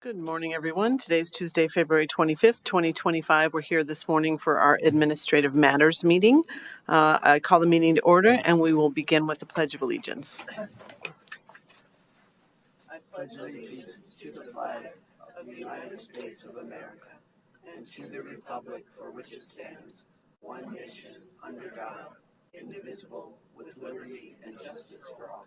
Good morning, everyone. Today's Tuesday, February 25th, 2025. We're here this morning for our Administrative Matters meeting. I call the meeting to order, and we will begin with the Pledge of Allegiance. I pledge allegiance to the flag of the United States of America and to the republic for which it stands, one nation, under God, indivisible, with liberty and justice for all.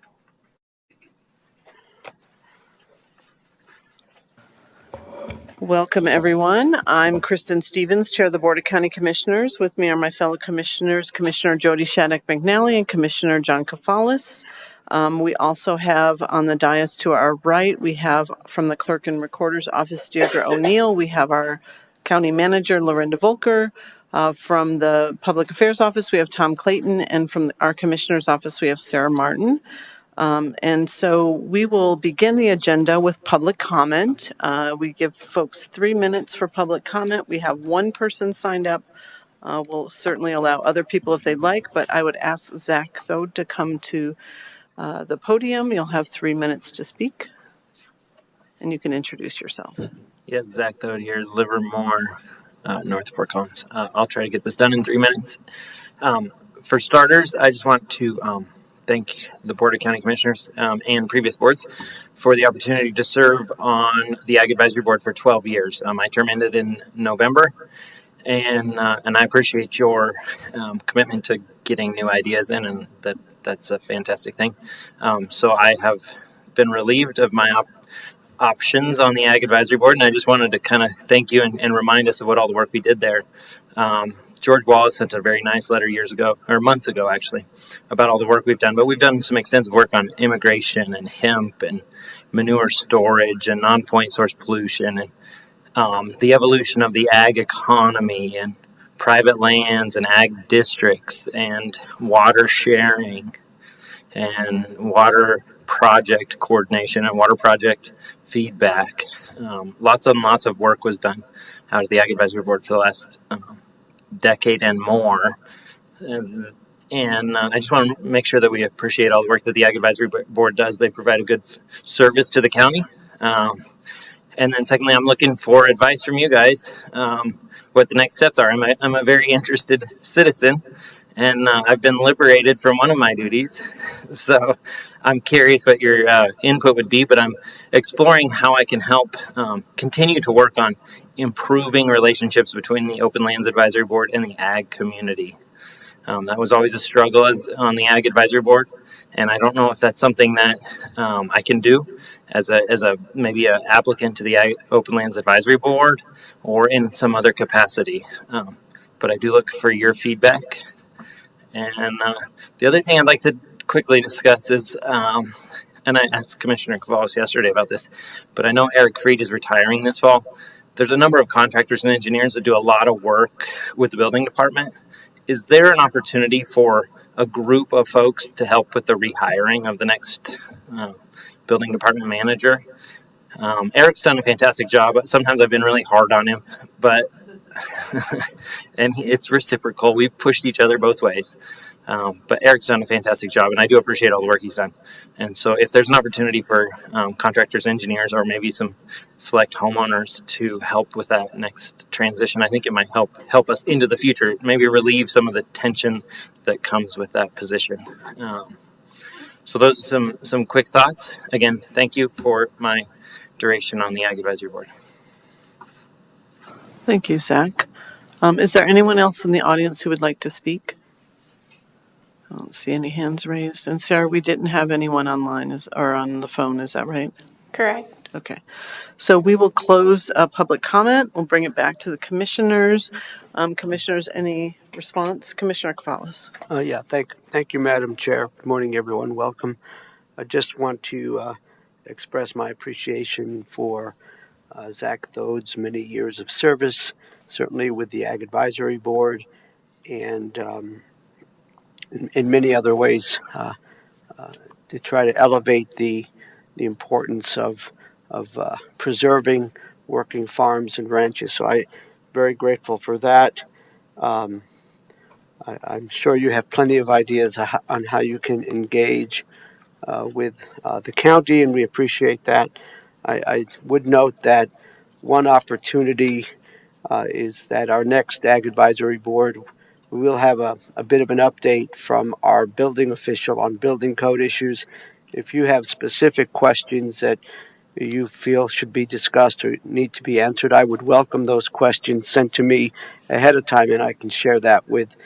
Welcome, everyone. I'm Kristen Stevens, Chair of the Board of County Commissioners. With me are my fellow commissioners, Commissioner Jody Shattuck McNally and Commissioner John Kafalis. We also have on the dais to our right, we have from the Clerk and Recorder's Office, Deirdre O'Neill. We have our County Manager, Lorinda Volker. From the Public Affairs Office, we have Tom Clayton. And from our Commissioner's Office, we have Sarah Martin. And so we will begin the agenda with public comment. We give folks 3 minutes for public comment. We have one person signed up. We'll certainly allow other people if they'd like, but I would ask Zach Thode to come to the podium. You'll have 3 minutes to speak, and you can introduce yourself. Yes, Zach Thode here, Livermore, North Fort Collins. I'll try to get this done in 3 minutes. For starters, I just want to thank the Board of County Commissioners and previous boards for the opportunity to serve on the Ag Advisory Board for 12 years. My term ended in November, and I appreciate your commitment to getting new ideas in, and that's a fantastic thing. So I have been relieved of my options on the Ag Advisory Board, and I just wanted to kind of thank you and remind us of what all the work we did there. George Wallace sent a very nice letter months ago, actually, about all the work we've done. But we've done some extensive work on immigration and hemp and manure storage and non-point source pollution and the evolution of the ag economy and private lands and ag districts and water sharing and water project coordination and water project feedback. Lots and lots of work was done out of the Ag Advisory Board for the last decade and more. And I just want to make sure that we appreciate all the work that the Ag Advisory Board does. They provide a good service to the county. And then secondly, I'm looking for advice from you guys, what the next steps are. I'm a very interested citizen, and I've been liberated from one of my duties. So I'm curious what your input would be, but I'm exploring how I can help continue to work on improving relationships between the Open Lands Advisory Board and the ag community. That was always a struggle on the Ag Advisory Board, and I don't know if that's something that I can do as a maybe an applicant to the Open Lands Advisory Board or in some other capacity. But I do look for your feedback. And the other thing I'd like to quickly discuss is, and I asked Commissioner Kafalis yesterday about this, but I know Eric Fried is retiring this fall. There's a number of contractors and engineers that do a lot of work with the building department. Is there an opportunity for a group of folks to help with the rehiring of the next building department manager? Eric's done a fantastic job. Sometimes I've been really hard on him, but and it's reciprocal. We've pushed each other both ways. But Eric's done a fantastic job, and I do appreciate all the work he's done. And so if there's an opportunity for contractors, engineers, or maybe some select homeowners to help with that next transition, I think it might help us into the future, maybe relieve some of the tension that comes with that position. So those are some quick thoughts. Again, thank you for my duration on the Ag Advisory Board. Thank you, Zach. Is there anyone else in the audience who would like to speak? I don't see any hands raised. And Sarah, we didn't have anyone online or on the phone, is that right? Correct. Okay. So we will close public comment. We'll bring it back to the commissioners. Commissioners, any response? Commissioner Kafalis. Yeah, thank you, Madam Chair. Good morning, everyone. Welcome. I just want to express my appreciation for Zach Thode's many years of service, certainly with the Ag Advisory Board, and in many other ways to try to elevate the importance of preserving working farms and ranches. So I'm very grateful for that. I'm sure you have plenty of ideas on how you can engage with the county, and we appreciate that. I would note that one opportunity is that our next Ag Advisory Board, we will have a bit of an update from our building official on building code issues. If you have specific questions that you feel should be discussed or need to be answered, I would welcome those questions sent to me ahead of time, and I can share that with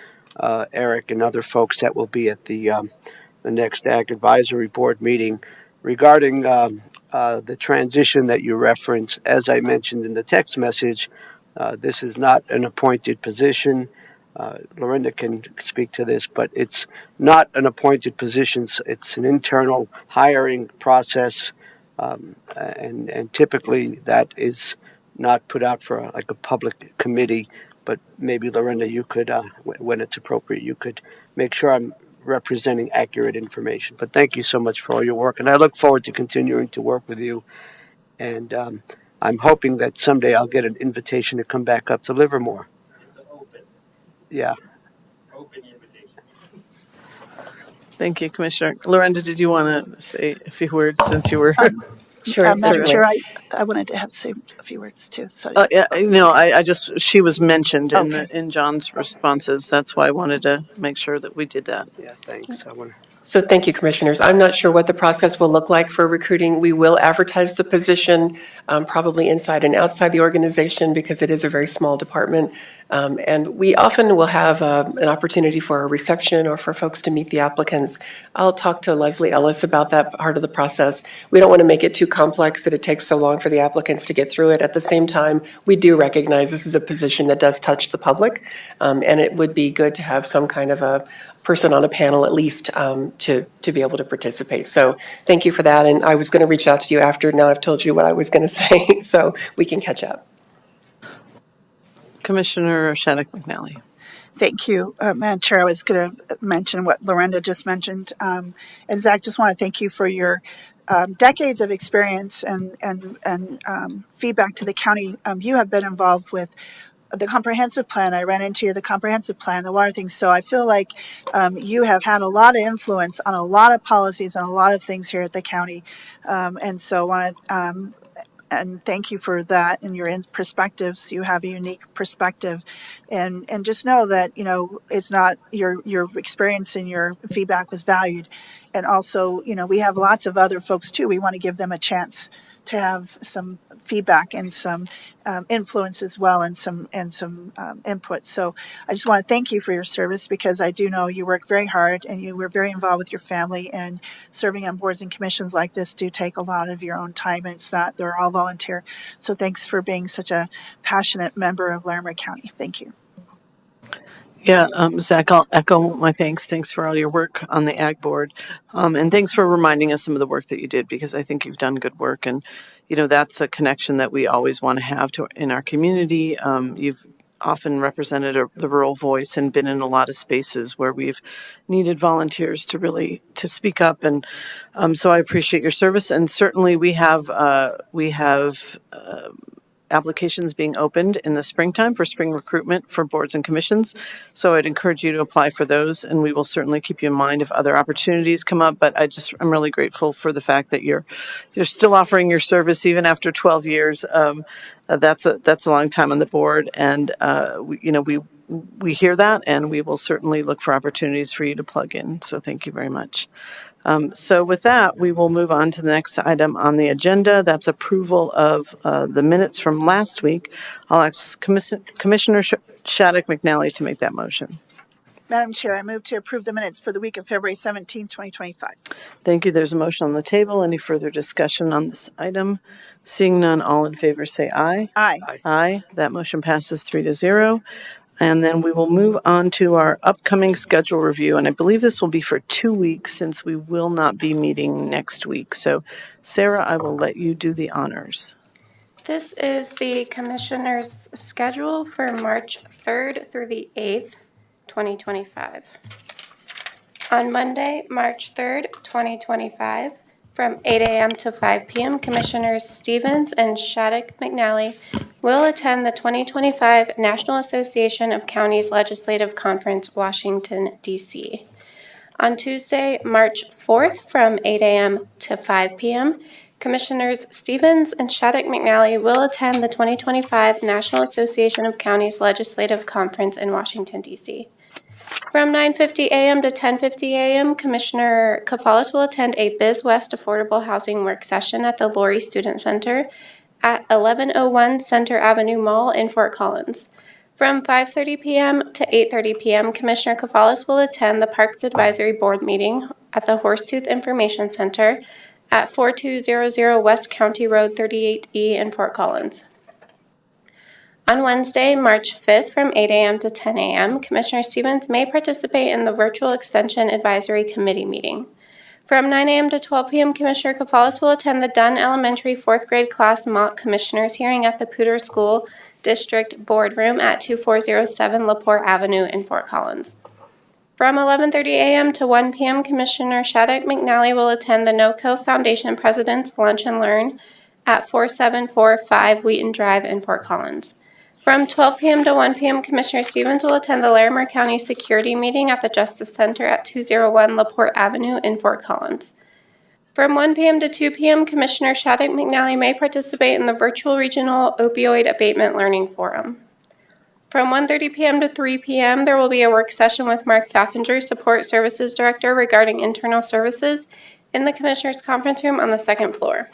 Eric and other folks that will be at the next Ag Advisory Board meeting. Regarding the transition that you referenced, as I mentioned in the text message, this is not an appointed position. Lorinda can speak to this, but it's not an appointed position. It's an internal hiring process, and typically that is not put out for like a public committee. But maybe Lorinda, you could, when it's appropriate, you could make sure I'm representing accurate information. But thank you so much for all your work, and I look forward to continuing to work with you. And I'm hoping that someday I'll get an invitation to come back up to Livermore. It's open. Yeah. Open invitation. Thank you, Commissioner. Lorinda, did you want to say a few words since you were? Sure, Madam certainly. Chair, I wanted to say a few words too. So Yeah, no, I just, she was mentioned in Okay. in John's responses. That's why I wanted to make sure that we did that. Yeah, thanks. I want to. So thank you, Commissioners. I'm not sure what the process will look like for recruiting. We will advertise the position, probably inside and outside the organization because it is a very small department. And we often will have an opportunity for a reception or for folks to meet the applicants. I'll talk to Leslie Ellis about that part of the process. We don't want to make it too complex that it takes so long for the applicants to get through it. At the same time, we do recognize this is a position that does touch the public, and it would be good to have some kind of a person on a panel at least to be able to participate. So thank you for that. And I was going to reach out to you after. Now I've told you what I was going to say, so we can catch up. Commissioner Shattuck McNally. thank you, Madam Chair. I was going to mention what Lorinda just mentioned. And Zach, just want to thank you for your decades of experience and feedback to the county. You have been involved with the comprehensive plan. I ran into the comprehensive plan, the water things. So I feel like you have had a lot of influence on a lot of policies and a lot of things here at the county. And so I want to and thank you for that and your perspectives. You have a unique perspective, and just know that it's not your experience and your feedback was valued. And also, we have lots of other folks too. We want to give them a chance to have some feedback and some influence as well, and some input. So I just want to thank you for your service, because I do know you work very hard and you were very involved with your family, and serving on boards and commissions like this do take a lot of your own time, and they're all volunteer. So thanks for being such a passionate member of Larimer County. Thank you. Yeah, Zach, I'll echo my thanks. Thanks for all your work on the Ag Board. And thanks for reminding us some of the work that you did, because I think you've done good work. And, that's a connection that we always want to have in our community. You've often represented the rural voice and been in a lot of spaces where we've needed volunteers to speak up. And so I appreciate your service. And certainly we have applications being opened in the springtime for spring recruitment for boards and commissions. So I'd encourage you to apply for those, and we will certainly keep you in mind if other opportunities come up. But I'm really grateful for the fact that you're still offering your service even after 12 years. That's a long time on the board, and we hear that, and we will certainly look for opportunities for you to plug in. So thank you very much. So with that, we will move on to the next item on the agenda. That's approval of the minutes from last week. I'll ask Commissioner Shattuck McNally to make that motion. Madam Chair, I move to approve the minutes for the week of February 17, 2025. Thank you. There's a motion on the table. Any further discussion on this item? Seeing none, all in favor say aye. Aye. Aye. That motion passes 3-0. And then we will move on to our upcoming schedule review. And I believe this will be for 2 weeks, since we will not be meeting next week. So, Sarah, I will let you do the honors. This is the Commissioner's schedule for March 3rd through the 8th, 2025. On Monday, March 3rd, 2025, from 8 a.m. to 5 p.m., Commissioners Stevens and Shattuck McNally will attend the 2025 National Association of Counties Legislative Conference, Washington, D.C. On Tuesday, March 4th, from 8 a.m. to 5 p.m., Commissioners Stevens and Shattuck McNally will attend the 2025 National Association of Counties Legislative Conference in Washington, D.C. From 9:50 a.m. to 10:50 a.m., Commissioner Kafalis will attend a BizWest Affordable Housing Work Session at the Laurie Student Center at 1101 Center Avenue Mall in Fort Collins. From 5:30 p.m. to 8:30 p.m., Commissioner Kafalis will attend the Parks Advisory Board meeting at the Horsetooth Information Center at 4200 West County Road 38E in Fort Collins. On Wednesday, March 5th from 8 a.m. to 10 a.m., Commissioner Stevens may participate in the Virtual Extension Advisory Committee meeting. From 9 a.m. to 12 p.m., Commissioner Kafalis will attend the Dunn Elementary 4th grade class mock commissioners hearing at the Poudre School District Boardroom at 2407 LaPorte Avenue in Fort Collins. From 11:30 a.m. to 1 p.m., Commissioner Shattuck McNally will attend the NOCO Foundation President's Lunch and Learn at 4745 Wheaton Drive in Fort Collins. From 12 p.m. to 1 p.m., Commissioner Stevens will attend the Larimer County Security Meeting at the Justice Center at 201 LaPorte Avenue in Fort Collins. From 1 p.m. to 2 p.m., Commissioner Shattuck McNally may participate in the Virtual Regional Opioid Abatement Learning Forum. From 1:30 p.m. to 3 p.m., there will be a work session with Mark Pfaffinger, Support Services Director, regarding internal services in the Commissioners' Conference Room on the second floor.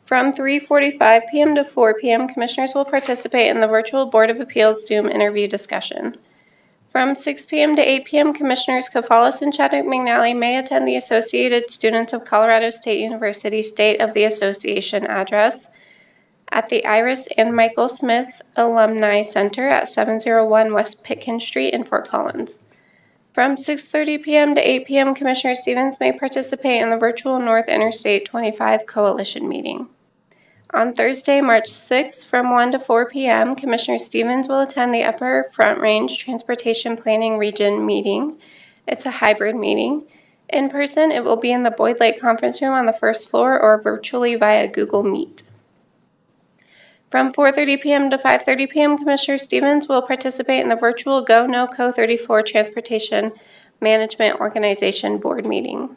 From 3:45 p.m. to 4 p.m., Commissioners will participate in the Virtual Board of Appeals Zoom interview discussion. From 6 p.m. to 8 p.m., Commissioners Kafalis and Shattuck McNally may attend the Associated Students of Colorado State University State of the Association address at the Iris and Michael Smith Alumni Center at 701 West Pitkin Street in Fort Collins. From 6:30 p.m. to 8 p.m., Commissioner Stevens may participate in the virtual North Interstate 25 Coalition meeting. On Thursday, March 6th, from 1 to 4 p.m., Commissioner Stevens will attend the Upper Front Range Transportation Planning Region meeting. It's a hybrid meeting. In person, it will be in the Boyd Lake Conference Room on the first floor or virtually via Google Meet. From 4:30 p.m. to 5:30 p.m., Commissioner Stevens will participate in the virtual Go NoCo 34 Transportation Management Organization Board meeting.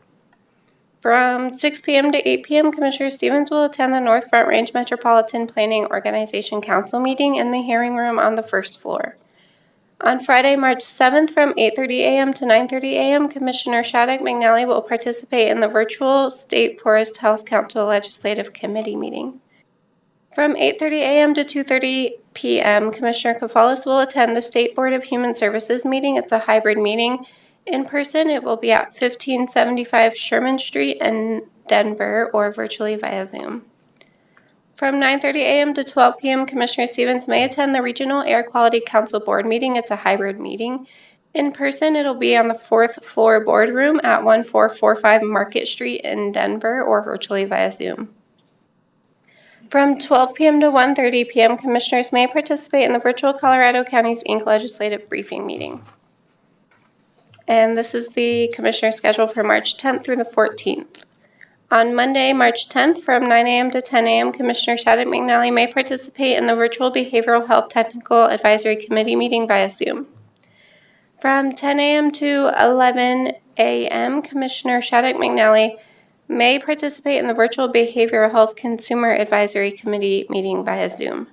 From 6 p.m. to 8 p.m., Commissioner Stevens will attend the North Front Range Metropolitan Planning Organization Council meeting in the hearing room on the first floor. On Friday, March 7th, from 8:30 a.m. to 9:30 a.m., Commissioner Shattuck McNally will participate in the virtual State Forest Health Council Legislative Committee meeting. From 8:30 a.m. to 2:30 p.m., Commissioner Kafalis will attend the State Board of Human Services meeting. It's a hybrid meeting. In person, it will be at 1575 Sherman Street in Denver or virtually via Zoom. From 9:30 a.m. to 12 p.m., Commissioner Stevens may attend the Regional Air Quality Council Board meeting. It's a hybrid meeting. In person, it'll be on the 4th floor boardroom at 1445 Market Street in Denver or virtually via Zoom. From 12 p.m. to 1:30 p.m., Commissioners may participate in the virtual Colorado Counties, Inc. Legislative Briefing meeting. And this is the Commissioner schedule for March 10th through the 14th. On Monday, March 10th, from 9 a.m. to 10 a.m., Commissioner Shattuck McNally may participate in the virtual Behavioral Health Technical Advisory Committee meeting via Zoom. From 10 a.m. to 11 a.m., Commissioner Shattuck McNally may participate in the virtual Behavioral Health Consumer Advisory Committee meeting via Zoom.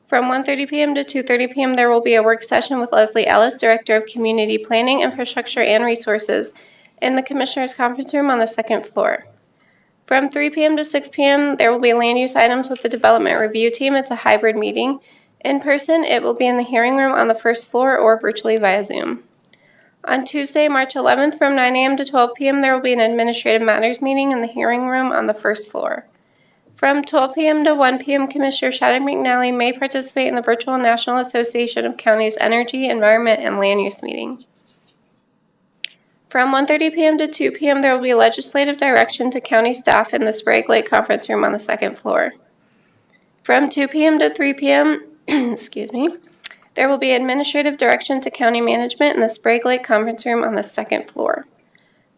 From 1:30 p.m. to 2:30 p.m., there will be a work session with Leslie Ellis, Director of Community Planning, Infrastructure, and Resources, in the Commissioners' Conference Room on the second floor. From 3 p.m. to 6 p.m., there will be land use items with the Development Review Team. It's a hybrid meeting. In person, it will be in the hearing room on the first floor or virtually via Zoom. On Tuesday, March 11th, from 9 a.m. to 12 p.m., there will be an Administrative Matters meeting in the hearing room on the first floor. From 12 p.m. to 1 p.m., Commissioner Shattuck McNally may participate in the virtual National Association of Counties Energy, Environment, and Land Use meeting. From 1:30 p.m. to 2 p.m., there will be legislative direction to county staff in the Sprague Lake Conference Room on the second floor. From 2 p.m. to 3 p.m., there will be administrative direction to county management in the Sprague Lake Conference Room on the second floor.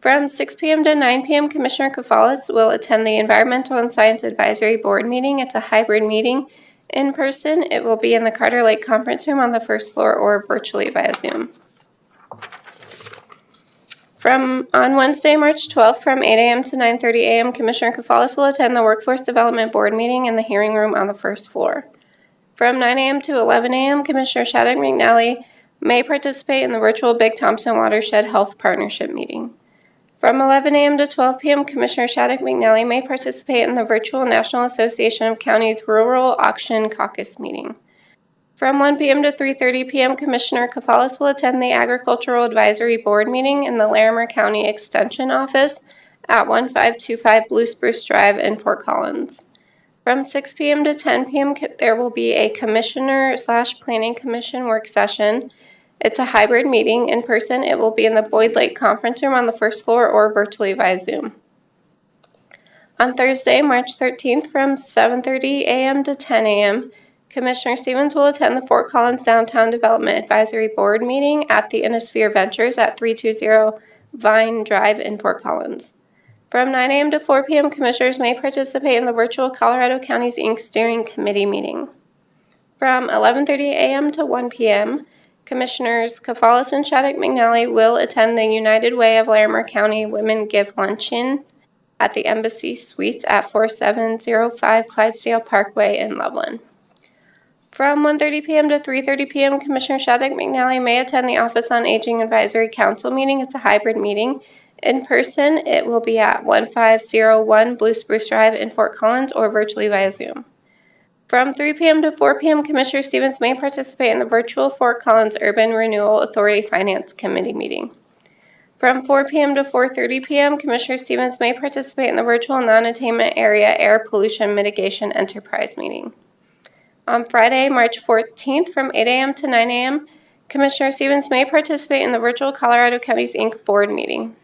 From 6 p.m. to 9 p.m., Commissioner Kafalis will attend the Environmental and Science Advisory Board meeting. It's a hybrid meeting. In person, it will be in the Carter Lake Conference Room on the first floor or virtually via Zoom. On Wednesday, March 12th, from 8 a.m. to 9:30 a.m., Commissioner Kafalis will attend the Workforce Development Board meeting in the hearing room on the first floor. From 9 a.m. to 11 a.m., Commissioner Shattuck McNally may participate in the virtual Big Thompson Watershed Health Partnership meeting. From 11 a.m. to 12 p.m., Commissioner Shattuck McNally may participate in the virtual National Association of Counties Rural Auction Caucus meeting. From 1 p.m. to 3:30 p.m., Commissioner Kafalis will attend the Agricultural Advisory Board meeting in the Larimer County Extension Office at 1525 Blue Spruce Drive in Fort Collins. From 6 p.m. to 10 p.m., there will be a Commissioner/Planning Commission work session. It's a hybrid meeting. In person, it will be in the Boyd Lake Conference Room on the first floor or virtually via Zoom. On Thursday, March 13th, from 7:30 a.m. to 10 a.m., Commissioner Stevens will attend the Fort Collins Downtown Development Advisory Board meeting at the Innisphere Ventures at 320 Vine Drive in Fort Collins. From 9 a.m. to 4 p.m., Commissioners may participate in the virtual Colorado Counties Inc. Steering Committee meeting. From 11:30 a.m. to 1 p.m., Commissioners Kafalis and Shattuck McNally will attend the United Way of Larimer County Women Give Luncheon at the Embassy Suites at 4705 Clydesdale Parkway in Loveland. From 1:30 p.m. to 3:30 p.m., Commissioner Shattuck McNally may attend the Office on Aging Advisory Council meeting. It's a hybrid meeting. In person, it will be at 1501 Blue Spruce Drive in Fort Collins or virtually via Zoom. From 3 p.m. to 4 p.m., Commissioner Stevens may participate in the virtual Fort Collins Urban Renewal Authority Finance Committee meeting. From 4 p.m. to 4:30 p.m., Commissioner Stevens may participate in the virtual Non-Attainment Area Air Pollution Mitigation Enterprise meeting. On Friday, March 14th, from 8 a.m. to 9 a.m., Commissioner Stevens may participate in the virtual Colorado Counties Inc. Board meeting.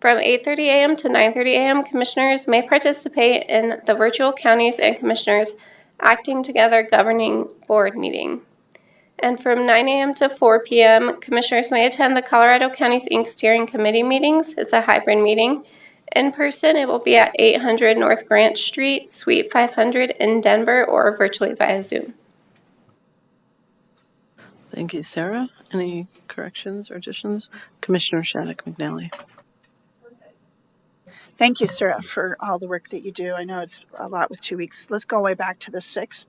From 8:30 a.m. to 9:30 a.m., Commissioners may participate in the virtual Counties and Commissioners Acting Together Governing Board meeting. And from 9 a.m. to 4 p.m., Commissioners may attend the Colorado Counties Inc. Steering Committee meetings. It's a hybrid meeting. In person, it will be at 800 North Grant Street, Suite 500 in Denver, or virtually via Zoom. Thank you, Sarah. Any corrections or additions? Commissioner Shattuck McNally. Thank you, Sarah, for all the work that you do. I know it's a lot with 2 weeks. Let's go way back to the 6th.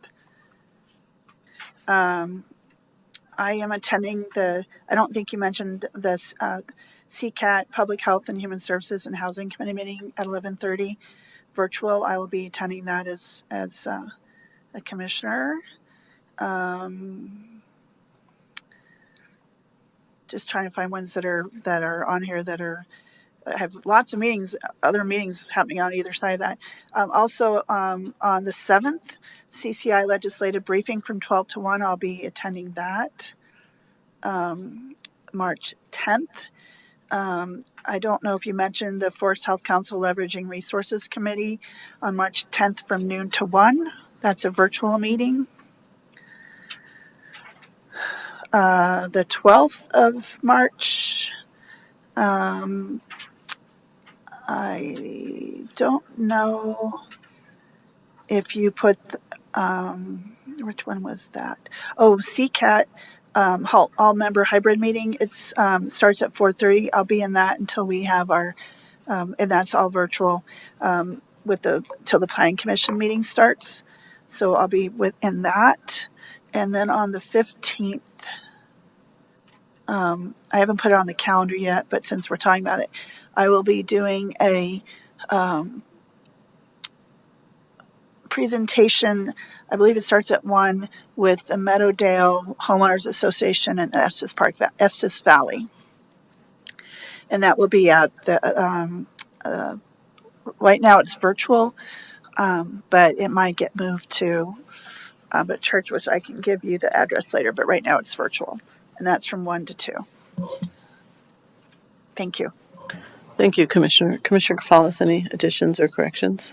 I am attending I don't think you mentioned this, CCAT, Public Health and Human Services and Housing Committee meeting at 11:30 virtual. I will be attending that as a commissioner. Just trying to find ones that are on here that have lots of meetings, other meetings happening on either side of that. Also, on the 7th, CCI legislative briefing from 12 to 1, I'll be attending that. March 10th. I don't know if you mentioned the Forest Health Council Leveraging Resources Committee on March 10th from noon to 1. That's a virtual meeting. The 12th of March, I don't know if you put, which one was that? Oh, CCAT, all member hybrid meeting. It starts at 4:30. I'll be in that until we have our, and that's all virtual, till the Planning Commission meeting starts. So I'll be in that. And then on the 15th, I haven't put it on the calendar yet, but since we're talking about it, I will be doing a presentation. I believe it starts at 1 with the Meadowdale Homeowners Association in Estes Valley. And that will be at the, right now it's virtual, but it might get moved to a church, which I can give you the address later, but right now it's virtual. And that's from 1 to 2. Thank you. Thank you, Commissioner. Commissioner Kafalis, any additions or corrections?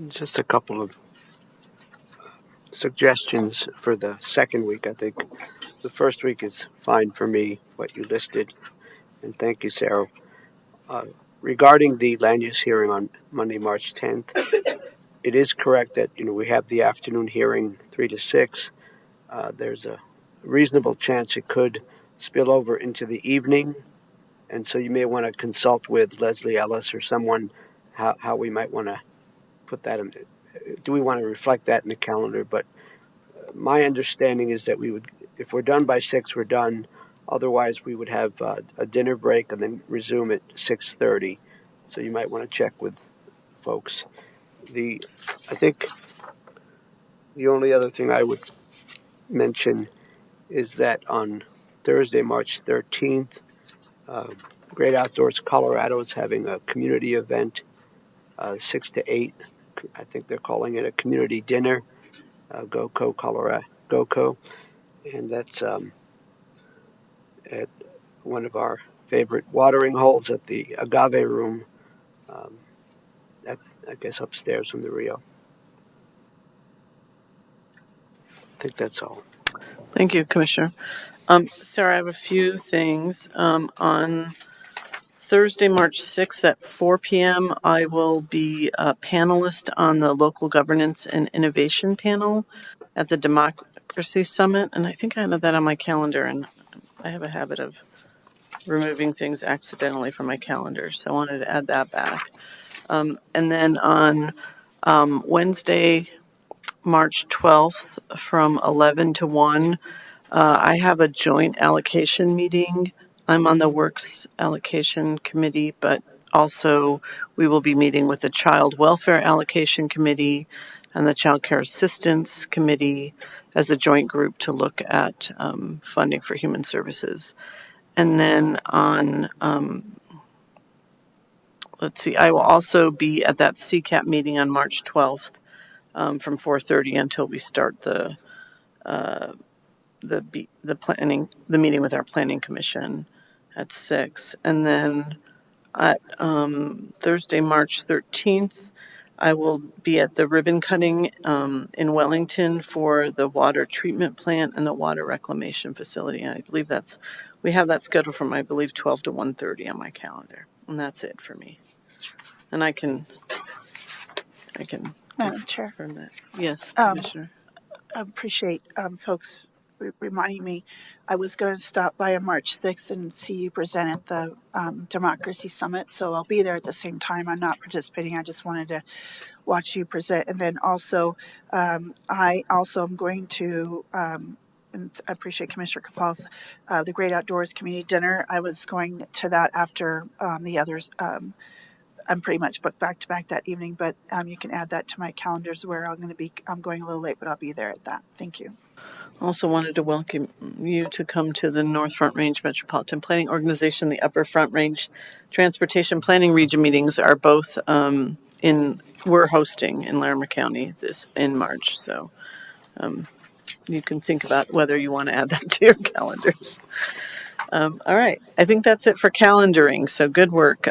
Just a couple of suggestions for the second week. I think the first week is fine for me, what you listed. And thank you, Sarah. Regarding the land use hearing on Monday, March 10th, it is correct that we have the afternoon hearing 3 to 6. There's a reasonable chance it could spill over into the evening. And so you may want to consult with Leslie Ellis or someone how we might want to put that in. Do we want to reflect that in the calendar? But my understanding is that we would, if we're done by 6, we're done. Otherwise, we would have a dinner break and then resume at 6:30. So you might want to check with folks. I think the only other thing I would mention is that on Thursday, March 13th, Great Outdoors Colorado is having a community event, 6 to 8. I think they're calling it a community dinner, GoCo Colorado, GoCo. And that's at one of our favorite watering holes at the Agave Room, I guess upstairs from the Rio. I think that's all. Thank you, Commissioner. Sarah, I have a few things. On Thursday, March 6th at 4 p.m., I will be a panelist on the Local Governance and Innovation panel at the Democracy Summit. And I think I have that on my calendar, and I have a habit of removing things accidentally from my calendar, so I wanted to add that back. And then on Wednesday, March 12th from 11 to 1, I have a joint allocation meeting. I'm on the Works Allocation Committee, but also we will be meeting with the Child Welfare Allocation Committee and the Child Care Assistance Committee as a joint group to look at funding for human services. And then on, I will also be at that CCAP meeting on March 12th from 4:30 until we start the meeting with our planning commission at 6. And then at Thursday, March 13th, I will be at the ribbon cutting in Wellington for the water treatment plant and the water reclamation facility. And I believe we have that scheduled from, I believe, 12 to 1:30 on my calendar. And that's it for me. And I can Madam Chair, confirm that. Yes, Commissioner. I appreciate folks reminding me. I was going to stop by on March 6th and see you present at the Democracy Summit, so I'll be there at the same time. I'm not participating. I just wanted to watch you present. And then also, I also am going to, and I appreciate Commissioner Kafal's, the Great Outdoors Community Dinner. I was going to that after the others. I'm pretty much booked back to back that evening, but you can add that to my calendars where I'm going a little late, but I'll be there at that. Thank you. Also wanted to welcome you to come to the North Front Range Metropolitan Planning Organization. The Upper Front Range Transportation Planning Region meetings are both we're hosting in Larimer County in March. So you can think about whether you want to add that to your calendars. All right. I think that's it for calendaring. So good work.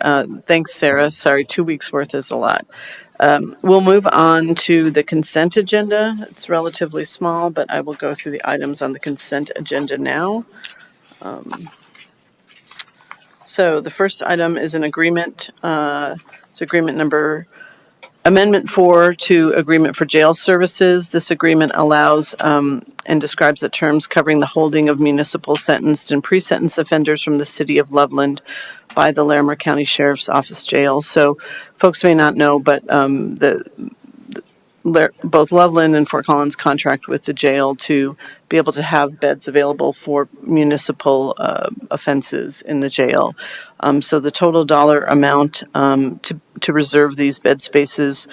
Thanks, Sarah. Sorry, 2 weeks worth is a lot. We'll move on to the consent agenda. It's relatively small, but I will go through the items on the consent agenda now. So the first item is an agreement. It's agreement number Amendment 4 to Agreement for Jail Services. This agreement allows and describes the terms covering the holding of municipal sentenced and pre-sentence offenders from the city of Loveland by the Larimer County Sheriff's Office Jail. So folks may not know, but both Loveland and Fort Collins contract with the jail to be able to have beds available for municipal offenses in the jail. So the total dollar amount to reserve these bed spaces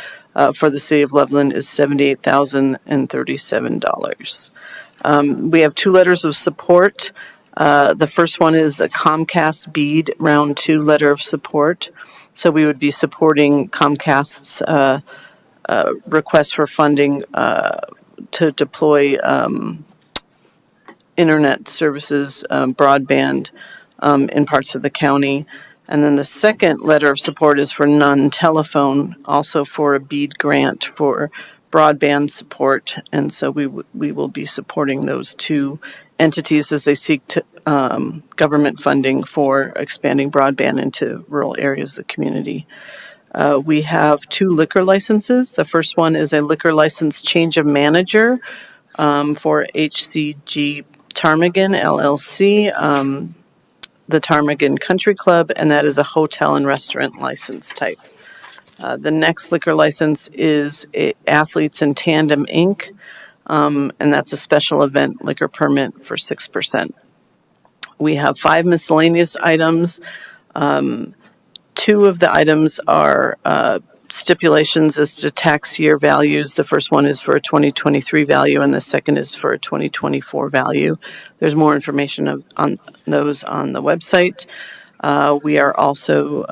for the city of Loveland is $78,037. We have 2 letters of support. The first one is a Comcast BEAD Round 2 letter of support. So we would be supporting Comcast's request for funding to deploy internet services, broadband in parts of the county. And then the second letter of support is for Nunn Telephone, also for a BEAD grant for broadband support. And so we will be supporting those 2 entities as they seek to government funding for expanding broadband into rural areas of the community. We have 2 liquor licenses. The first one is a liquor license change of manager for HCG Ptarmigan LLC. the Ptarmigan Country Club, and that is a hotel and restaurant license type. The next liquor license is Athletes in Tandem Inc., and that's a special event liquor permit for 6%. We have 5 miscellaneous items. 2 of the items are stipulations as to tax year values. The first one is for a 2023 value, and the second is for a 2024 value. There's more information on those on the website. We are also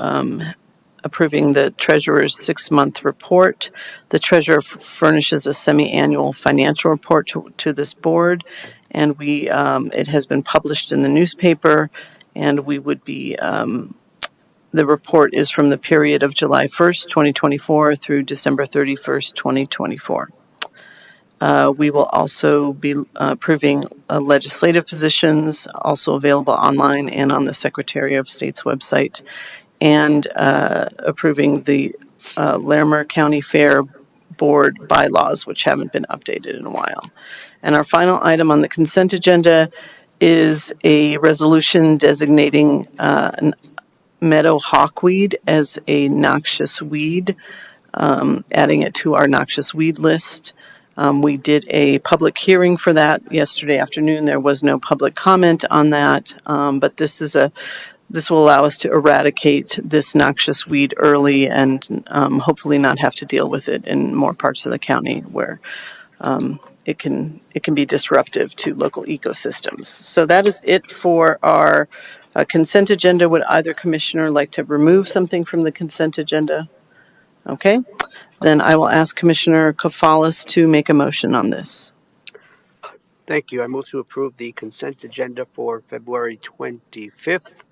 approving the treasurer's 6-month report. The treasurer furnishes a semi-annual financial report to this board, and it has been published in the newspaper, and we would be the report is from the period of July 1st, 2024 through December 31st, 2024. We will also be approving legislative positions, also available online and on the Secretary of State's website, and approving the Larimer County Fair Board bylaws, which haven't been updated in a while. And our final item on the consent agenda is a resolution designating meadow hawkweed as a noxious weed, adding it to our noxious weed list. We did a public hearing for that yesterday afternoon. There was no public comment on that, but this will allow us to eradicate this noxious weed early and hopefully not have to deal with it in more parts of the county where it can be disruptive to local ecosystems. So that is it for our consent agenda. Would either commissioner like to remove something from the consent agenda? Okay, then I will ask Commissioner Kafalis to make a motion on this. Thank you. I move to approve the consent agenda for February 25th,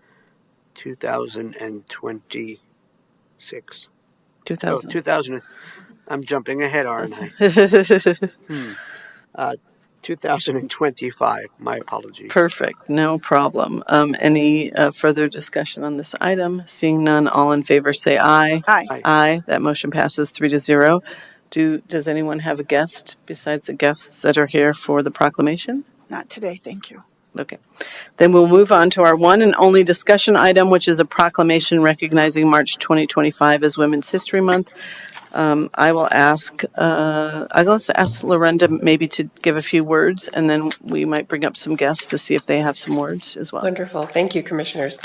2026. 2000. 2000. I'm jumping ahead, aren't I? 2025. My apologies. Perfect, no problem. Any further discussion on this item? Seeing none, all in favor say aye. Aye. Aye. Aye. That motion passes 3-0. Does anyone have a guest besides the guests that are here for the proclamation? Not today, thank you. Okay. Then we'll move on to our one and only discussion item, which is a proclamation recognizing March 2025 as Women's History Month. I'll ask Lorenda maybe to give a few words, and then we might bring up some guests to see if they have some words as well. Wonderful. Thank you, Commissioners.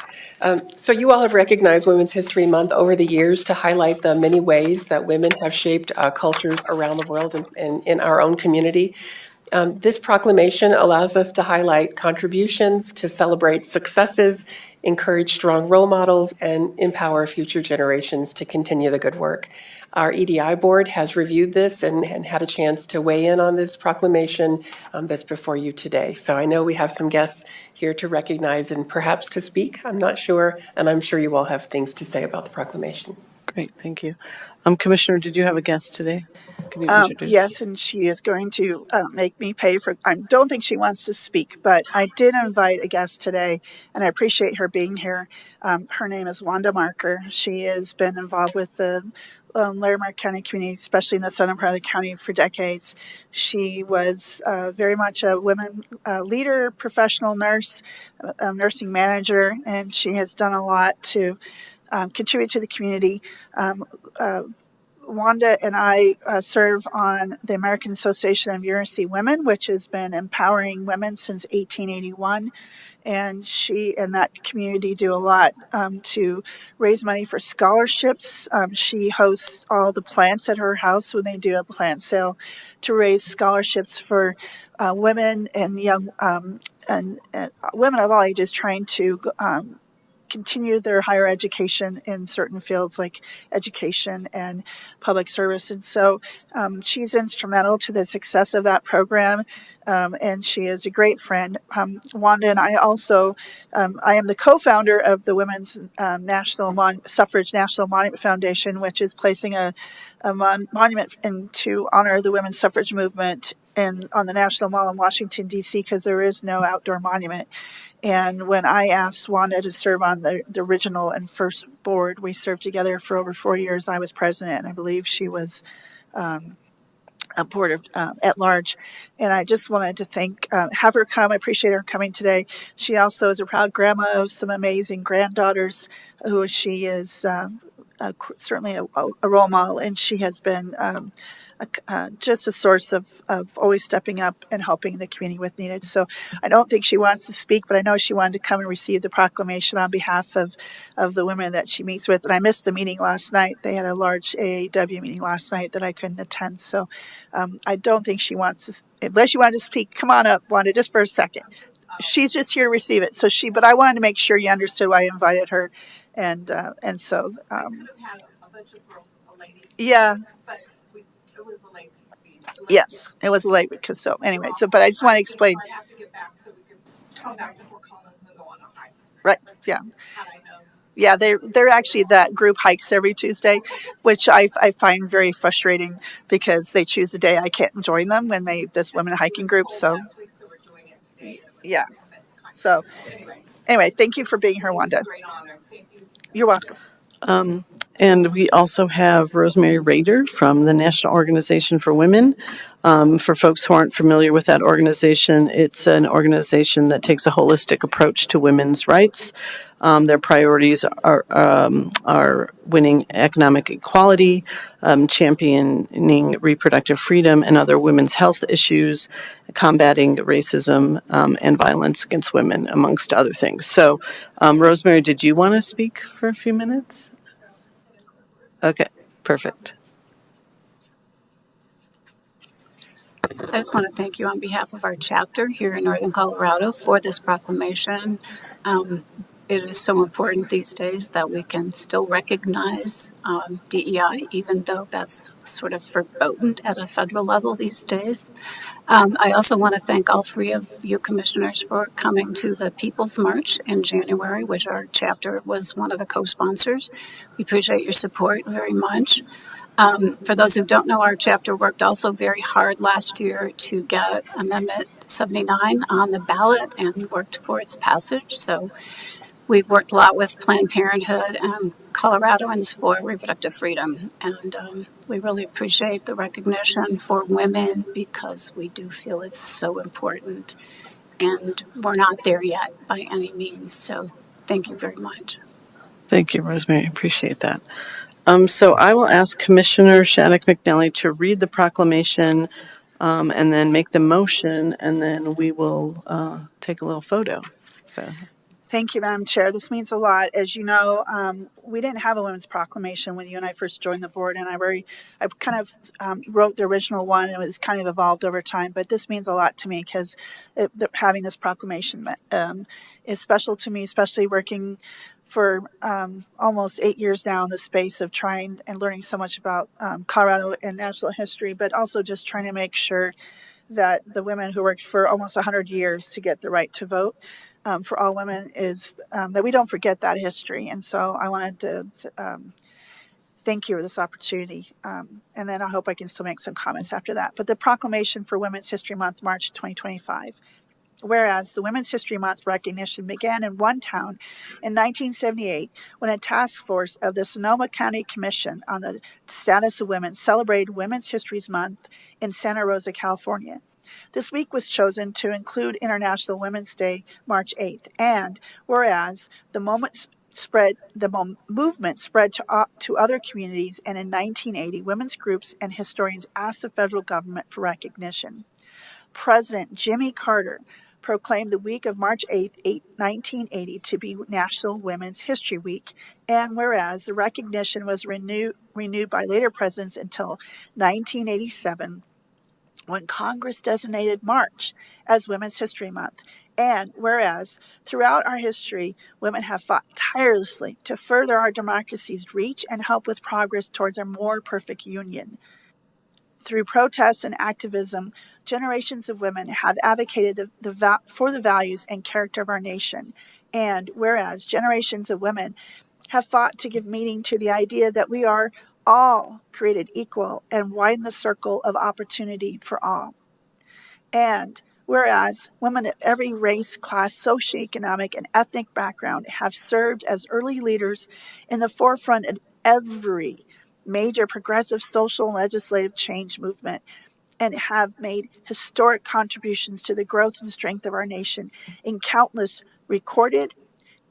So you all have recognized Women's History Month over the years to highlight the many ways that women have shaped cultures around the world and in our own community. This proclamation allows us to highlight contributions, to celebrate successes, encourage strong role models, and empower future generations to continue the good work. Our EDI board has reviewed this and had a chance to weigh in on this proclamation that's before you today. So I know we have some guests here to recognize and perhaps to speak. I'm not sure, and I'm sure you all have things to say about the proclamation. Great, thank you. Commissioner, did you have a guest today? Can you introduce? Yes, and she is going to make me pay for. I don't think she wants to speak, but I did invite a guest today, and I appreciate her being here. Her name is Wanda Marker. She has been involved with the Larimer County community, especially in the southern part of the county, for decades. She was very much a women leader, professional nurse, nursing manager, and she has done a lot to contribute to the community. Wanda and I serve on the American Association of University Women, which has been empowering women since 1881. And she and that community do a lot to raise money for scholarships. She hosts all the plants at her house when they do a plant sale to raise scholarships for women and young and women of all ages trying to continue their higher education in certain fields like education and public service. And so she's instrumental to the success of that program, and she is a great friend. Wanda and I also, I am the co-founder of the Women's Suffrage National Monument Foundation, which is placing a monument to honor the women's suffrage movement on the National Mall in Washington, D.C., because there is no outdoor monument. And when I asked Wanda to serve on the original and first board, we served together for over 4 years. I was president, and I believe she was board of at large, and I just wanted to have her come. I appreciate her coming today. She also is a proud grandma of some amazing granddaughters, who she is certainly a role model, and she has been just a source of always stepping up and helping the community with needed. So I don't think she wants to speak, but I know she wanted to come and receive the proclamation on behalf of the women that she meets with. And I missed the meeting last night. They had a large AAW meeting last night that I couldn't attend. So I don't think she wants to, unless you wanted to speak, come on up, Wanda, just for a second. She's just here to receive it. But I wanted to make sure you understood why I invited her. And so, yeah. Yes, it was late because anyway. But I just want to explain. Right. Yeah. Yeah, they're actually, that group hikes every Tuesday, which I find very frustrating because they choose the day I can't join them when this women hiking group. So yeah. So anyway, thank you for being here, Wanda. You're welcome. And we also have Rosemary Rader from the National Organization for Women. For folks who aren't familiar with that organization, it's an organization that takes a holistic approach to women's rights. Their priorities are winning economic equality, championing reproductive freedom and other women's health issues, combating racism and violence against women, amongst other things. So, Rosemary, did you want to speak for a few minutes? Okay, perfect. I just want to thank you on behalf of our chapter here in Northern Colorado for this proclamation. It is so important these days that we can still recognize DEI, even though that's sort of verboten at a federal level these days. I also want to thank all three of you commissioners for coming to the People's March in January, which our chapter was one of the co-sponsors. We appreciate your support very much. For those who don't know, our chapter worked also very hard last year to get Amendment 79 on the ballot and worked for its passage. So we've worked a lot with Planned Parenthood and Coloradoans for reproductive freedom. And we really appreciate the recognition for women because we do feel it's so important. And we're not there yet by any means. So thank you very much. Thank you, Rosemary. Appreciate that. So I will ask Commissioner Shattuck McNally to read the proclamation and then make the motion, and then we will take a little photo. So. Thank you, Madam Chair. This means a lot. As you know, we didn't have a women's proclamation when you and I first joined the board, and I kind of wrote the original one, and it was kind of evolved over time. But this means a lot to me because having this proclamation is special to me, especially working for almost 8 years now in the space of trying and learning so much about Colorado and national history, but also just trying to make sure that the women who worked for almost 100 years to get the right to vote for all women is that we don't forget that history. And so I wanted to thank you for this opportunity. And then I hope I can still make some comments after that. But the proclamation for Women's History Month, March 2025. Whereas the Women's History Month recognition began in one town in 1978 when a task force of the Sonoma County Commission on the Status of Women celebrated Women's History Month in Santa Rosa, California. This week was chosen to include International Women's Day, March 8th. And whereas the movement spread to other communities, and in 1980, women's groups and historians asked the federal government for recognition. President Jimmy Carter proclaimed the week of March 8th, 1980 to be National Women's History Week, and whereas the recognition was renewed by later presidents until 1987, when Congress designated March as Women's History Month, and whereas throughout our history, women have fought tirelessly to further our democracy's reach and help with progress towards a more perfect union. Through protests and activism, generations of women have advocated for the values and character of our nation. And whereas generations of women have fought to give meaning to the idea that we are all created equal and widen the circle of opportunity for all. And whereas women of every race, class, socioeconomic, and ethnic background have served as early leaders in the forefront of every major progressive social and legislative change movement, and have made historic contributions to the growth and strength of our nation in countless recorded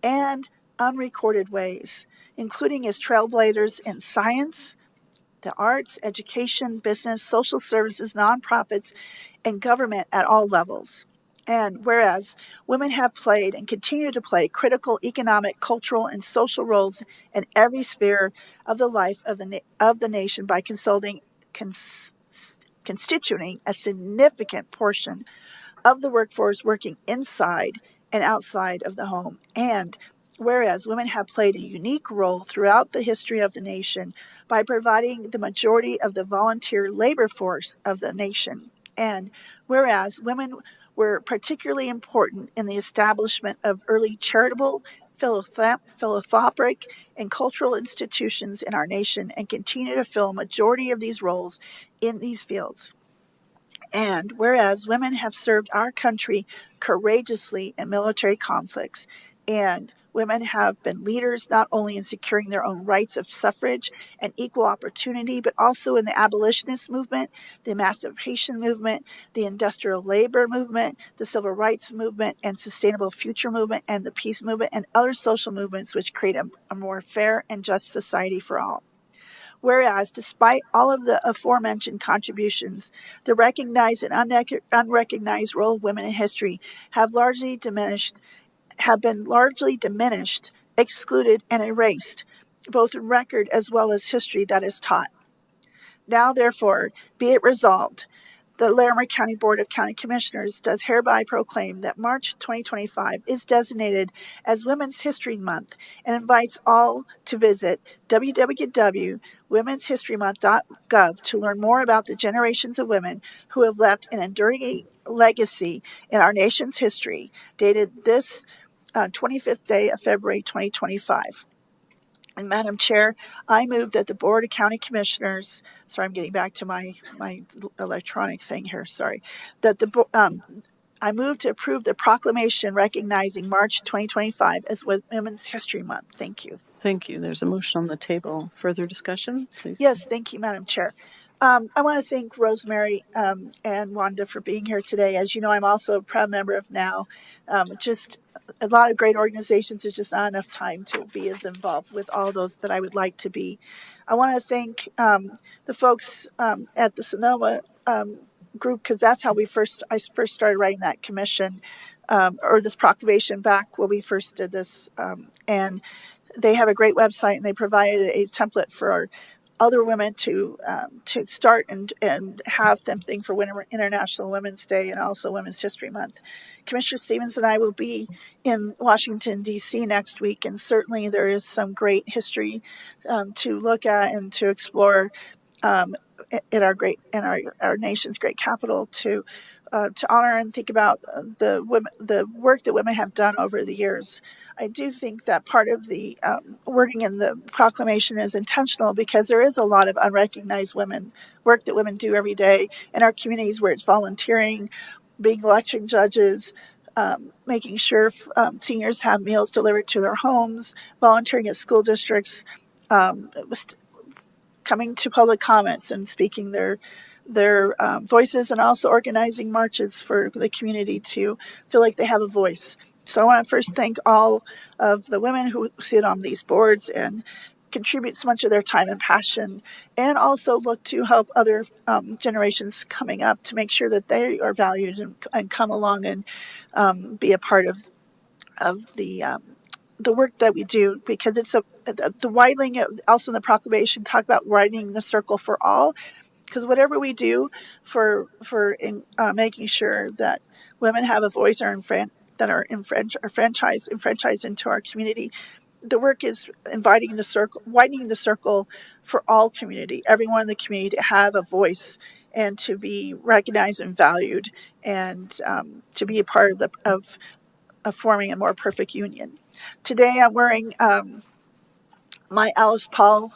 and unrecorded ways, including as trailblazers in science, the arts, education, business, social services, nonprofits, and government at all levels. And whereas women have played and continue to play critical economic, cultural, and social roles in every sphere of the life of the nation by constituting a significant portion of the workforce working inside and outside of the home. And whereas women have played a unique role throughout the history of the nation by providing the majority of the volunteer labor force of the nation. And whereas women were particularly important in the establishment of early charitable, philanthropic, and cultural institutions in our nation and continue to fill a majority of these roles in these fields. And whereas women have served our country courageously in military conflicts, and women have been leaders not only in securing their own rights of suffrage and equal opportunity, but also in the abolitionist movement, the emancipation movement, the industrial labor movement, the civil rights movement, and sustainable future movement, and the peace movement, and other social movements which create a more fair and just society for all. Whereas, despite all of the aforementioned contributions, the recognized and unrecognized role of women in history have been largely diminished, excluded, and erased, both in record as well as history that is taught. Now, therefore, be it resolved, the Larimer County Board of County Commissioners does hereby proclaim that March 2025 is designated as Women's History Month and invites all to visit www.womenshistorymonth.gov to learn more about the generations of women who have left an enduring legacy in our nation's history, dated this 25th day of February 2025. And Madam Chair, I move that the Board of County Commissioners, sorry, I'm getting back to my electronic thing here, sorry, that I move to approve the proclamation recognizing March 2025 as Women's History Month. Thank you. Thank you. There's a motion on the table. Further discussion, please? Yes, thank you, Madam Chair. I want to thank Rosemary and Wanda for being here today. As you know, I'm also a proud member of NOW. Just a lot of great organizations. There's just not enough time to be as involved with all those that I would like to be. I want to thank the folks at the Sonoma group, because that's how I first started writing that commission or this proclamation back when we first did this. And they have a great website, and they provided a template for other women to start and have something for International Women's Day and also Women's History Month. Commissioner Stevens and I will be in Washington, D.C. next week, and certainly there is some great history to look at and to explore in our nation's great capital to honor and think about the work that women have done over the years. I do think that part of the wording in the proclamation is intentional because there is a lot of unrecognized work that women do every day in our communities, where it's volunteering, being election judges, making sure seniors have meals delivered to their homes, volunteering at school districts, coming to public comments and speaking their voices, and also organizing marches for the community to feel like they have a voice. So I want to first thank all of the women who sit on these boards and contribute so much of their time and passion, and also look to help other generations coming up to make sure that they are valued and come along and be a part of the work that we do, because it's the widening. Also in the proclamation, talk about widening the circle for all, because whatever we do for making sure that women have a voice that are enfranchised into our community, the work is widening the circle for all community, everyone in the community to have a voice and to be recognized and valued, and to be a part of forming a more perfect union. Today I'm wearing my Alice Paul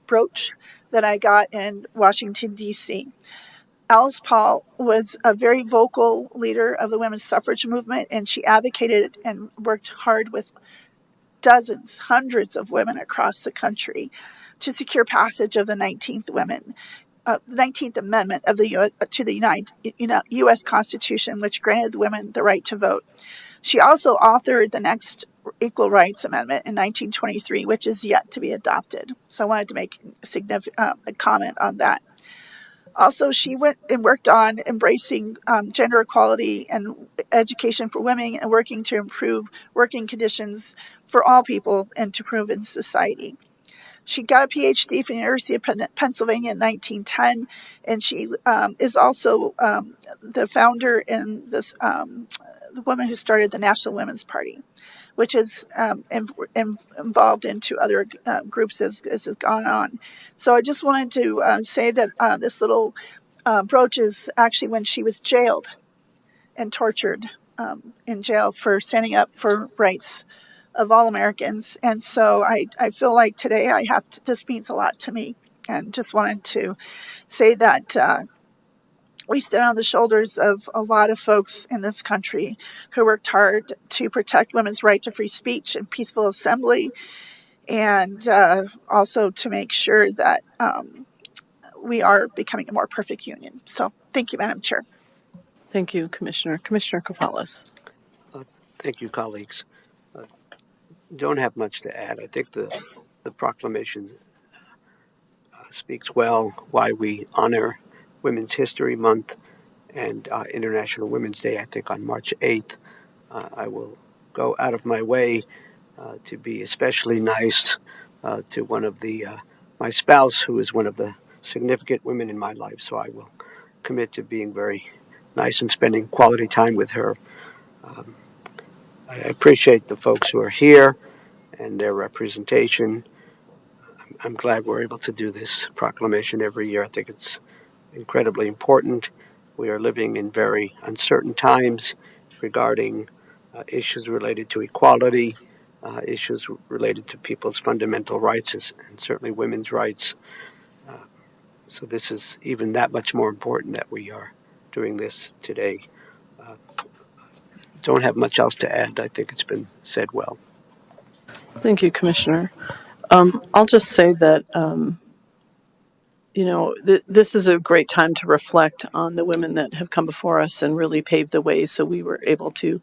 brooch that I got in Washington, D.C. Alice Paul was a very vocal leader of the women's suffrage movement, and she advocated and worked hard with hundreds of women across the country to secure passage of the 19th the 19th Amendment of the to the U.S. Constitution, which granted women the right to vote. She also authored the next Equal Rights Amendment in 1923, which is yet to be adopted. So I wanted to make a comment on that. Also, she went and worked on embracing gender equality and education for women and working to improve working conditions for all people and to improve in society. She got a PhD from the University of Pennsylvania in 1910, and she is also the founder and the woman who started the National Women's Party, which is involved into other groups as has gone on. So I just wanted to say that this little brooch is actually when she was jailed and tortured in jail for standing up for rights of all Americans. And so I feel like today this means a lot to me, and just wanted to say that we stand on the shoulders of a lot of folks in this country who worked hard to protect women's right to free speech and peaceful assembly, and also to make sure that we are becoming a more perfect union. So thank you, Madam Chair. Thank you, Commissioner. Commissioner Koufalis. Thank you, colleagues. Don't have much to add. I think the proclamation speaks well why we honor Women's History Month and International Women's Day, I think, on March 8th. I will go out of my way to be especially nice to one of my spouse, who is one of the significant women in my life. So I will commit to being very nice and spending quality time with her. I appreciate the folks who are here and their representation. I'm glad we're able to do this proclamation every year. I think it's incredibly important. We are living in very uncertain times regarding issues related to equality, issues related to people's fundamental rights, and certainly women's rights. So this is even that much more important that we are doing this today. Don't have much else to add. I think it's been said well. Thank you, Commissioner. I'll just say that, this is a great time to reflect on the women that have come before us and really paved the way so we were able to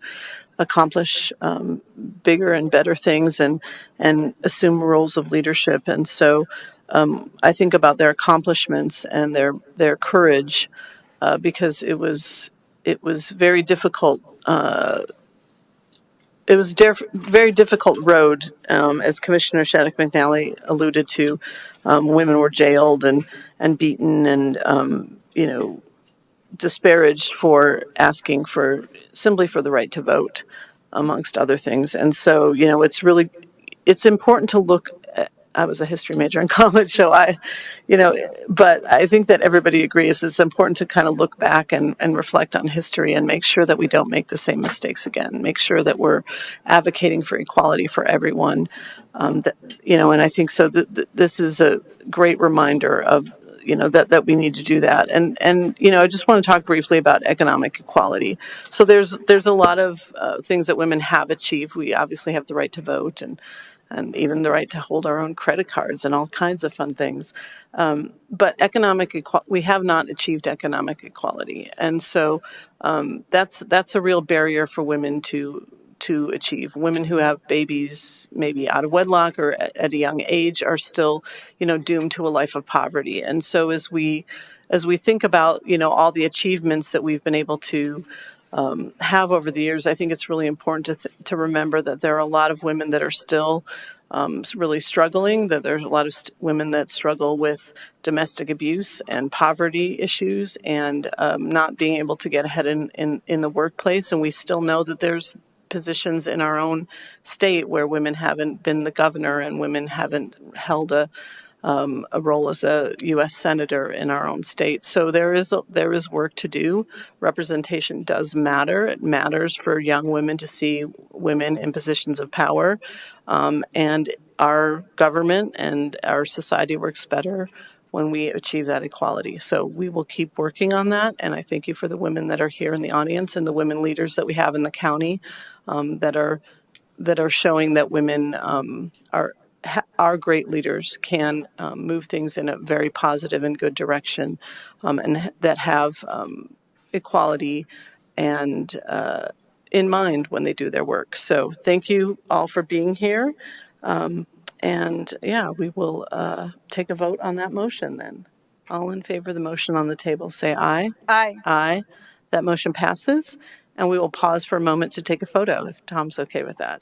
accomplish bigger and better things and assume roles of leadership. And so I think about their accomplishments and their courage because it was very difficult. It was very difficult road, as Commissioner Shattuck McNally alluded to. Women were jailed and beaten and disparaged for asking simply for the right to vote, amongst other things. And so it's important to look. I was a history major in college, so but I think that everybody agrees it's important to kind of look back and reflect on history and make sure that we don't make the same mistakes again. Make sure that we're advocating for equality for everyone. And I think so. This is a great reminder of that we need to do that. And I just want to talk briefly about economic equality. So there's a lot of things that women have achieved. We obviously have the right to vote and even the right to hold our own credit cards and all kinds of fun things. But we have not achieved economic equality. And so that's a real barrier for women to achieve. Women who have babies maybe out of wedlock or at a young age are still, doomed to a life of poverty. And so as we think about, all the achievements that we've been able to have over the years, I think it's really important to remember that there are a lot of women that are still really struggling, that there's a lot of women that struggle with domestic abuse and poverty issues and not being able to get ahead in the workplace. And we still know that there's positions in our own state where women haven't been the governor and women haven't held a role as a U.S. senator in our own state. So there is work to do. Representation does matter. It matters for young women to see women in positions of power, and our government and our society works better when we achieve that equality. So we will keep working on that, and I thank you for the women that are here in the audience and the women leaders that we have in the county that are showing that women our great leaders can move things in a very positive and good direction, and that have equality and in mind when they do their work. So thank you all for being here. And yeah, we will take a vote on that motion then. All in favor of the motion on the table, say aye. Aye. Aye. That motion passes. And we will pause for a moment to take a photo if Tom's okay with that.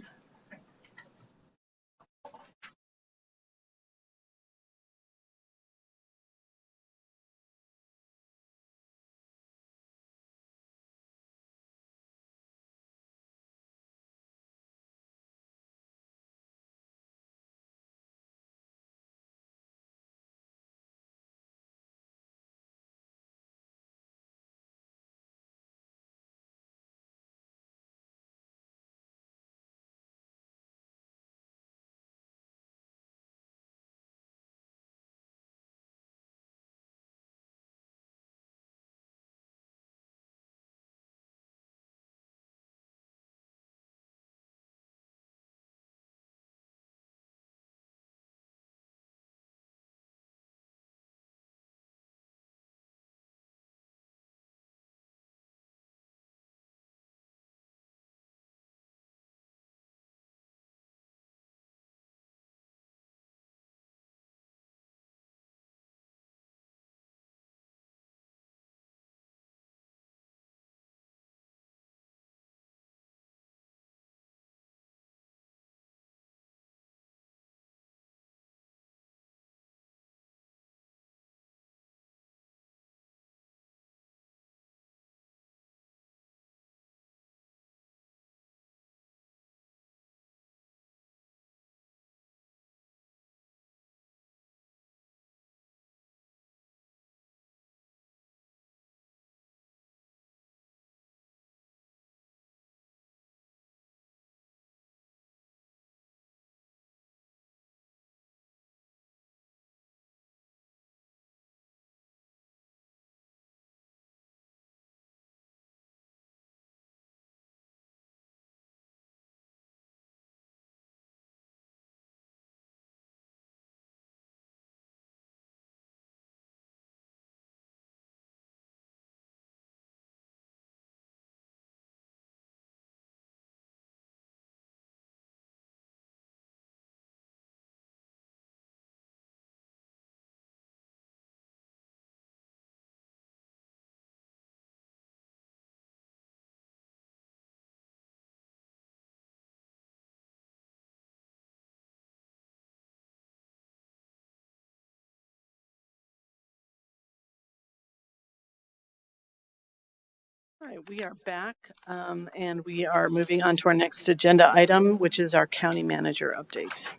All right, we are back, and we are moving on to our next agenda item, which is our county manager update.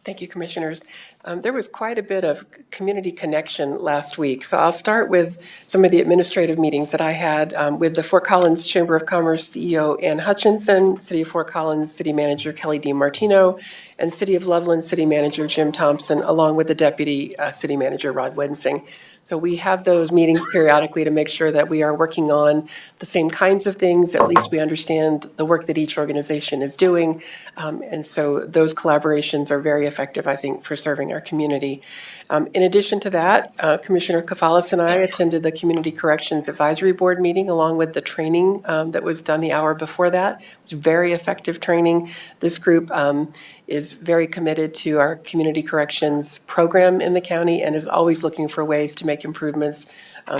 Thank you, Commissioners. There was quite a bit of community connection last week, so I'll start with some of the administrative meetings that I had with the Fort Collins Chamber of Commerce CEO Ann Hutchinson, City of Fort Collins City Manager Kelly DiMartino, and City of Loveland City Manager Jim Thompson, along with the Deputy City Manager Rod Wensing. So we have those meetings periodically to make sure that we are working on the same kinds of things. At least we understand the work that each organization is doing. And so those collaborations are very effective, I think, for serving our community. In addition to that, Commissioner Kafalis and I attended the Community Corrections Advisory Board meeting along with the training that was done the hour before that. It was very effective training. This group is very committed to our community corrections program in the county and is always looking for ways to make improvements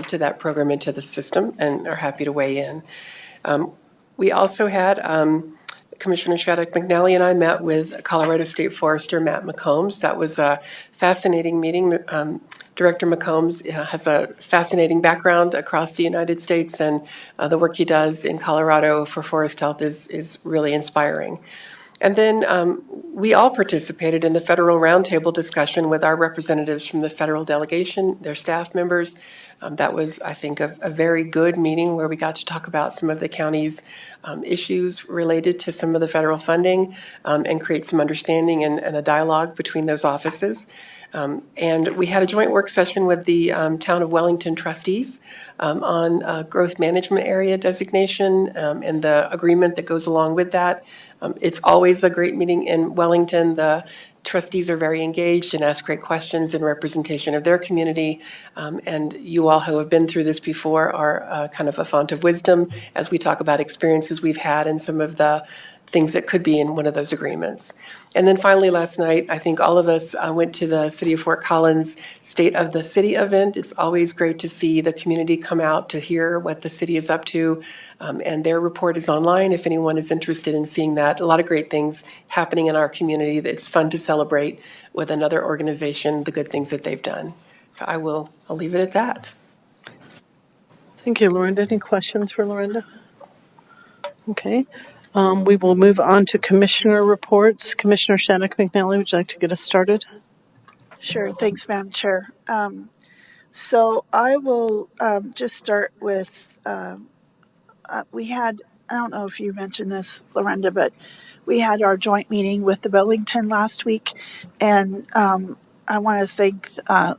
to that program and to the system, and are happy to weigh in. We also had Commissioner Shattuck McNally and I met with Colorado State Forester Matt McCombs. That was a fascinating meeting. Director McCombs has a fascinating background across the United States, and the work he does in Colorado for forest health is really inspiring. And then we all participated in the federal roundtable discussion with our representatives from the federal delegation, their staff members. That was, I think, a very good meeting where we got to talk about some of the county's issues related to some of the federal funding and create some understanding and a dialogue between those offices. And we had a joint work session with the Town of Wellington trustees on growth management area designation and the agreement that goes along with that. It's always a great meeting in Wellington. The trustees are very engaged and ask great questions in representation of their community. And you all who have been through this before are kind of a font of wisdom as we talk about experiences we've had and some of the things that could be in one of those agreements. And then finally, last night, I think all of us went to the City of Fort Collins State of the City event. It's always great to see the community come out to hear what the city is up to. And their report is online if anyone is interested in seeing that. A lot of great things happening in our community. It's fun to celebrate with another organization the good things that they've done. So I'll leave it at that. Thank you, Lorinda. Any questions for Lorinda? Okay. We will move on to commissioner reports. Commissioner Shattuck McNally, would you like to get us started? Sure. Thanks, Madam Chair. So I will just start with, we had, I don't know if you mentioned this, Lorinda, but we had our joint meeting with the Wellington last week, and I want to thank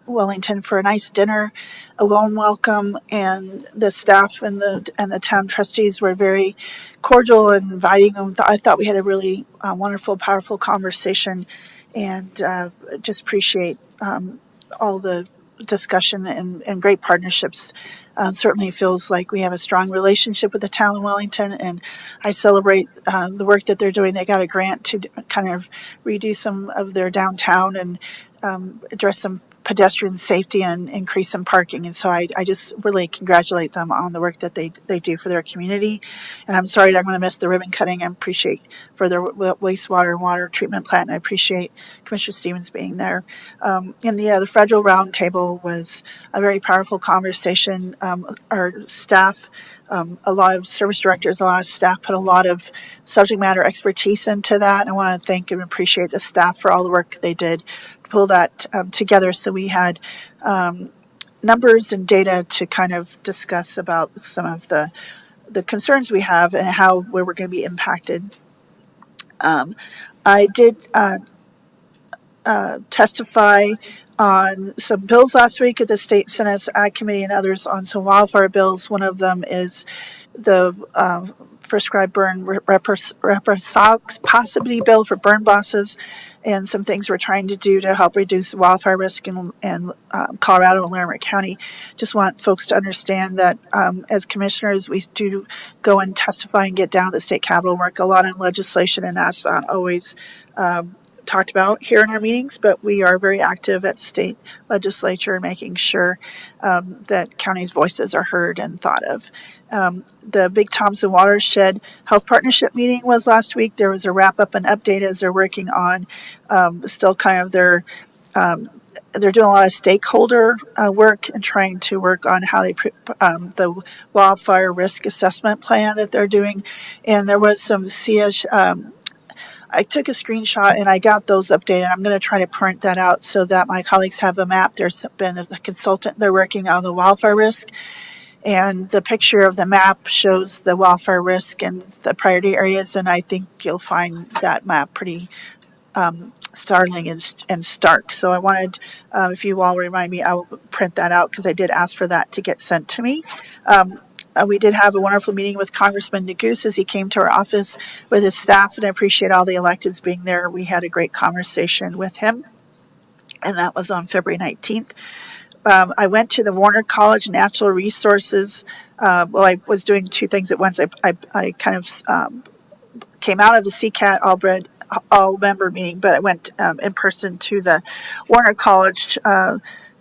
Wellington for a nice dinner, a warm welcome, and the staff and the town trustees were very cordial and inviting them. I thought we had a really wonderful, powerful conversation, and just appreciate all the discussion and great partnerships. Certainly feels like we have a strong relationship with the town of Wellington, and I celebrate the work that they're doing. They got a grant to kind of redo some of their downtown and address some pedestrian safety and increase some parking. And so I just really congratulate them on the work that they do for their community. And I'm sorry that I'm going to miss the ribbon cutting. I appreciate for their wastewater and water treatment plant. And I appreciate Commissioner Stevens being there. And the federal roundtable was a very powerful conversation. Our staff, a lot of service directors, a lot of staff put a lot of subject matter expertise into that. And I want to thank and appreciate the staff for all the work they did to pull that together. So we had numbers and data to kind of discuss about some of the concerns we have and where we're going to be impacted. I did testify on some bills last week at the State Senate's Ag Committee and others on some wildfire bills. One of them is the prescribed burn reciprocity bill for burn bosses, and some things we're trying to do to help reduce wildfire risk in Colorado and Larimer County. Just want folks to understand that as commissioners, we do go and testify and get down to the state capitol, work a lot in legislation, and that's not always talked about here in our meetings, but we are very active at the state legislature, making sure that counties' voices are heard and thought of. The Big Thompson Watershed Health Partnership meeting was last week. There was a wrap up and update as they're working on still kind of they're doing a lot of stakeholder work and trying to work on how they the wildfire risk assessment plan that they're doing. And there was some I took a screenshot and I got those updated. I'm going to try to print that out so that my colleagues have a map. There's been a consultant, they're working on the wildfire risk. And the picture of the map shows the wildfire risk and the priority areas. And I think you'll find that map pretty startling and stark. So I wanted, if you all remind me, I'll print that out because I did ask for that to get sent to me. We did have a wonderful meeting with Congressman Neguse as he came to our office with his staff, and I appreciate all the electeds being there. We had a great conversation with him, and that was on February 19th. I went to the Warner College Natural Resources. I was doing two things at once. I kind of came out of the CCAT all-member meeting, but I went in person to the Warner College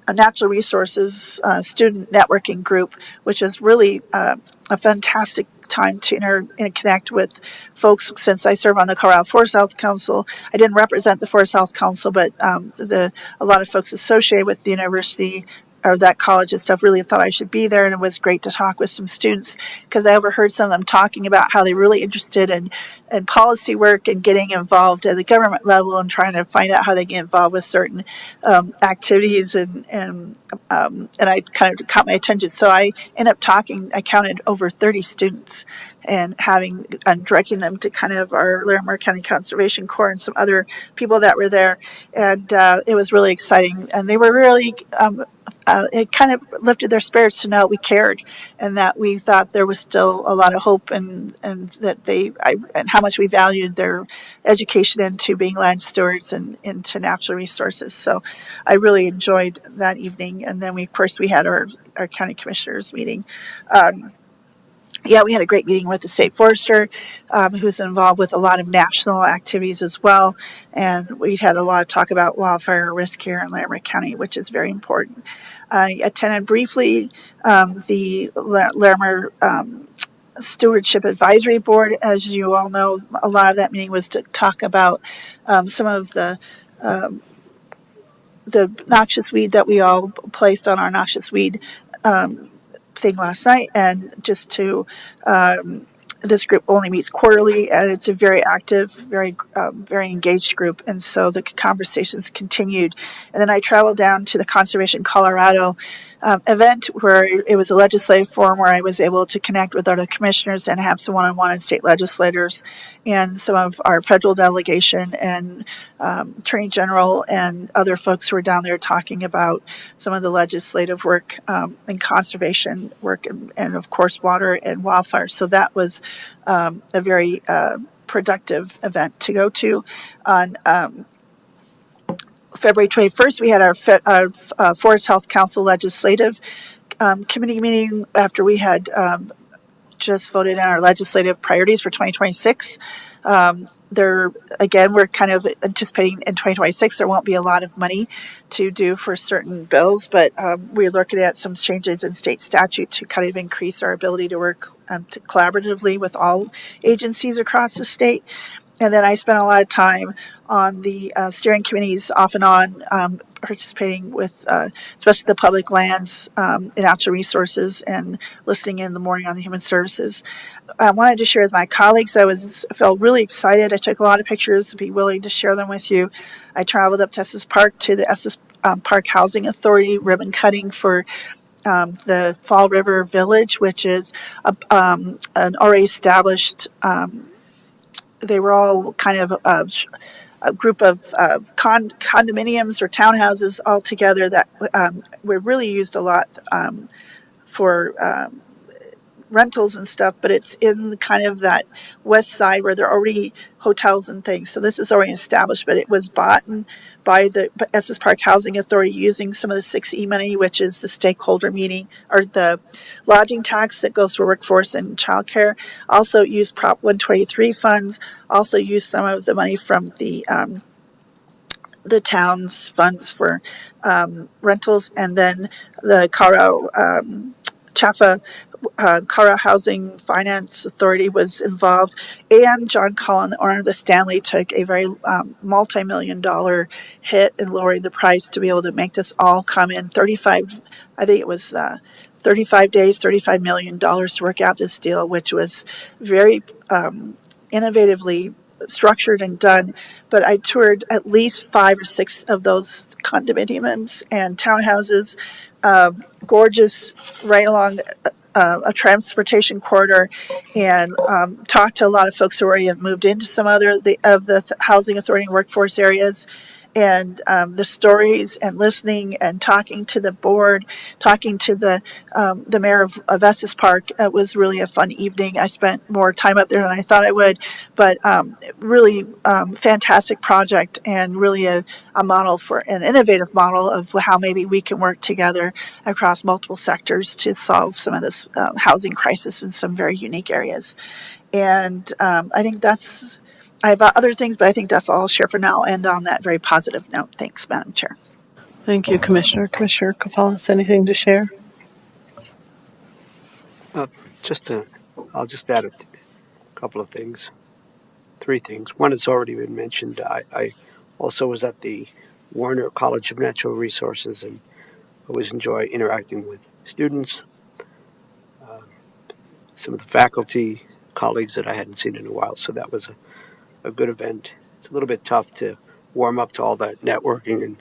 Natural Resources Student Networking Group, which is really a fantastic time to connect with folks. Since I serve on the Colorado Forest Health Council, I didn't represent the Forest Health Council, but a lot of folks associated with the university or that college and stuff really thought I should be there, and it was great to talk with some students because I overheard some of them talking about how they're really interested in policy work and getting involved at the government level and trying to find out how they get involved with certain activities and I kind of caught my attention. So I ended up I counted over 30 students and directing them to kind of our Larimer County Conservation Corps and some other people that were there. And it was really exciting. And they were really it kind of lifted their spirits to know we cared and that we thought there was still a lot of hope and that and how much we valued their education into being land stewards and into natural resources. So I really enjoyed that evening. And then of course, we had our county commissioners meeting. We had a great meeting with the state forester, who's involved with a lot of national activities as well. And we had a lot of talk about wildfire risk here in Larimer County, which is very important. I attended briefly the Larimer Stewardship Advisory Board. As you all know, a lot of that meeting was to talk about some of the noxious weed that we all placed on our noxious weed thing last night, and just to this group only meets quarterly, and it's a very active, very engaged group, and so the conversations continued. And then I traveled down to the Conservation Colorado event where it was a legislative forum where I was able to connect with other commissioners and have some one-on-one and state legislators and some of our federal delegation and Attorney General and other folks who were down there talking about some of the legislative work and conservation work and of course water and wildfire. So that was a very productive event to go to. On February 21st, we had our Forest Health Council Legislative Committee meeting after we had just voted in our legislative priorities for 2026. We're kind of anticipating in 2026 there won't be a lot of money to do for certain bills, but we're looking at some changes in state statute to kind of increase our ability to work collaboratively with all agencies across the state. And then I spent a lot of time on the steering committees off and on, participating with especially the public lands and natural resources and listening in the morning on the human services. I wanted to share with my colleagues. I felt really excited. I took a lot of pictures to be willing to share them with you. I traveled up to Estes Park to the Estes Park Housing Authority ribbon cutting for the Fall River Village, which is an already established they were all kind of a group of condominiums or townhouses all together that were really used a lot for rentals and stuff, but it's in kind of that west side where there are already hotels and things. So this is already established, but it was bought by the Estes Park Housing Authority using some of the 6E money, which is the stakeholder meeting or the lodging tax that goes for workforce and childcare. Also used Prop 123 funds. Also used some of the money from the town's funds for rentals, and then the Colorado Colorado Housing Finance Authority was involved, and John Cullen, the owner of the Stanley, took a very multi-million-dollar hit in lowering the price to be able to make this all come in 35. I think it was 35 days, $35 million to work out this deal, which was very innovatively structured and done. But I toured at least 5 or 6 of those condominiums and townhouses, gorgeous, right along a transportation corridor, and talked to a lot of folks who already have moved into some other of the housing authority and workforce areas. And the stories and listening and talking to the board, talking to the mayor of Estes Park, it was really a fun evening. I spent more time up there than I thought I would, but really fantastic project and really a model for an innovative model of how maybe we can work together across multiple sectors to solve some of this housing crisis in some very unique areas. And I think I have other things, but I think that's all I'll share for now. And on that very positive note, thanks, Madam Chair. Thank you, Commissioner. Commissioner Kafalis, anything to share? I'll just add a couple of things, 3 things. One has already been mentioned. I also was at the Warner College of Natural Resources and always enjoy interacting with students, some of the faculty, colleagues that I hadn't seen in a while. So that was a good event. It's a little bit tough to warm up to all that networking and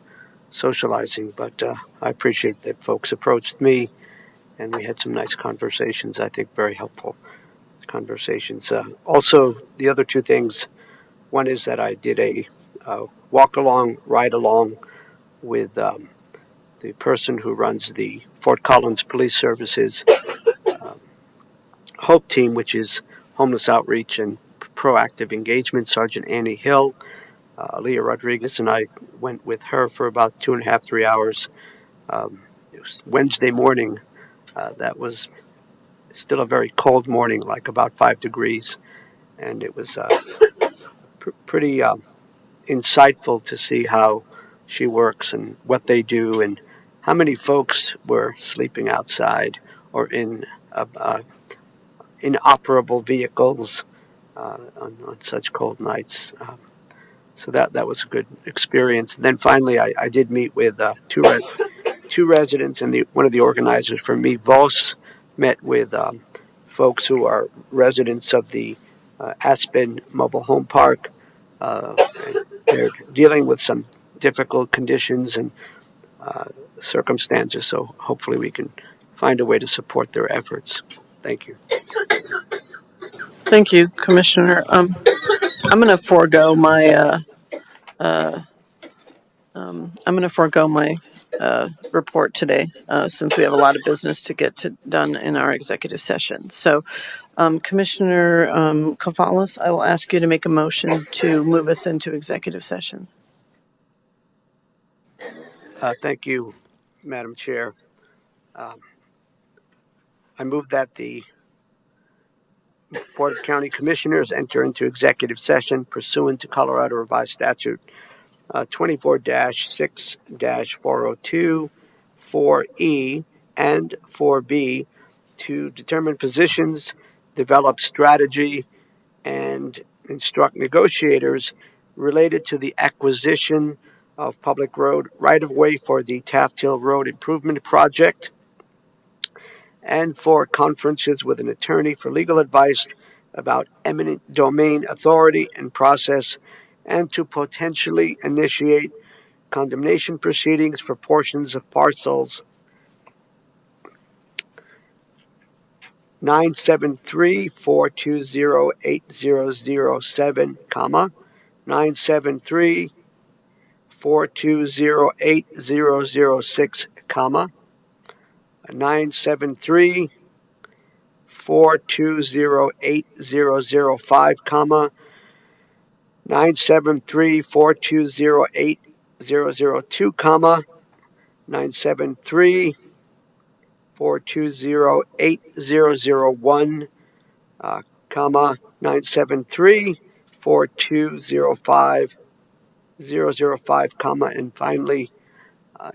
socializing, but I appreciate that folks approached me and we had some nice conversations. I think very helpful conversations. Also, the other 2 things. One is that I did a walk along, ride along with the person who runs the Fort Collins Police Services HOPE team, which is homeless outreach and proactive engagement, Sergeant Annie Hill. Leah Rodriguez and I went with her for about 2.5, 3 hours. It was Wednesday morning. That was still a very cold morning, like about 5 degrees. And it was pretty insightful to see how she works and what they do and how many folks were sleeping outside or in inoperable vehicles on such cold nights. So that was a good experience. And then finally, I did meet with two residents and one of the organizers for Me Vos met with folks who are residents of the Aspen Mobile Home Park. They're dealing with some difficult conditions and circumstances, so hopefully we can find a way to support their efforts. Thank you. Thank you, Commissioner. I'm going to forego my report today since we have a lot of business to get done in our executive session. So, Commissioner Kavalis, I will ask you to make a motion to move us into executive session. Thank you, Madam Chair. I move that the Board of County Commissioners enter into executive session pursuant to Colorado Revised Statute 24-6-402, 4E, and 4B to determine positions, develop strategy, and instruct negotiators related to the acquisition of public road right-of-way for the Taft Hill Road Improvement Project, and for conferences with an attorney for legal advice about eminent domain authority and process, and to potentially initiate condemnation proceedings for portions of parcels 973-420-8007, 973-420-8006, 973-420-8005, 973-420-8002, 973-420-8001, 973-420-5005, and finally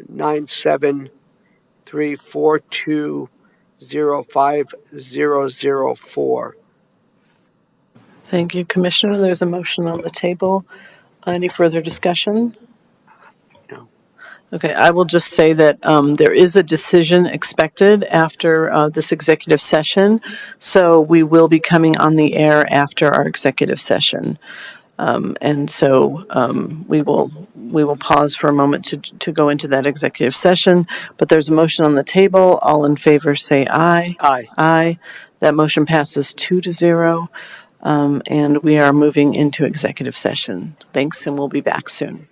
973-420-5004. Thank you, Commissioner. There's a motion on the table. Any further discussion? No. Okay, I will just say that there is a decision expected after this executive session, so we will be coming on the air after our executive session. And so we will pause for a moment to go into that executive session, but there's a motion on the table. All in favor say aye. Aye. Aye. That motion passes 2-0, and we are moving into executive session. Thanks, and we'll be back soon.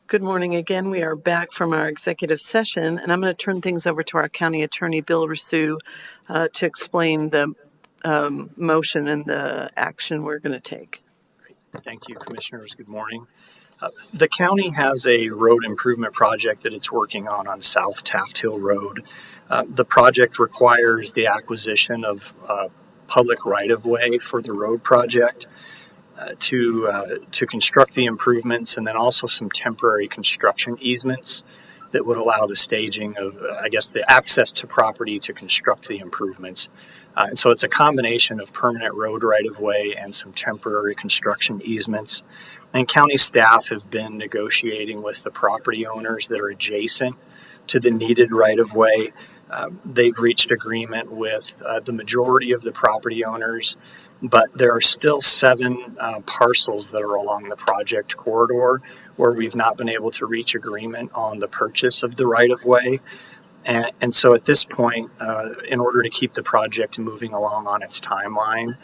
Good morning again. We are back from our executive session, and I'm going to turn things over to our county attorney, Bill Rousseau, to explain the motion and the action we're going to take. Thank you, Commissioners. Good morning. The county has a road improvement project that it's working on South Taft Hill Road. The project requires the acquisition of public right-of-way for the road project to construct the improvements, and then also some temporary construction easements that would allow the staging of, the access to property to construct the improvements. And so it's a combination of permanent road right-of-way and some temporary construction easements. And county staff have been negotiating with the property owners that are adjacent to the needed right-of-way. They've reached agreement with the majority of the property owners, but there are still 7 parcels that are along the project corridor where we've not been able to reach agreement on the purchase of the right-of-way. And so at this point, in order to keep the project moving along on its timeline,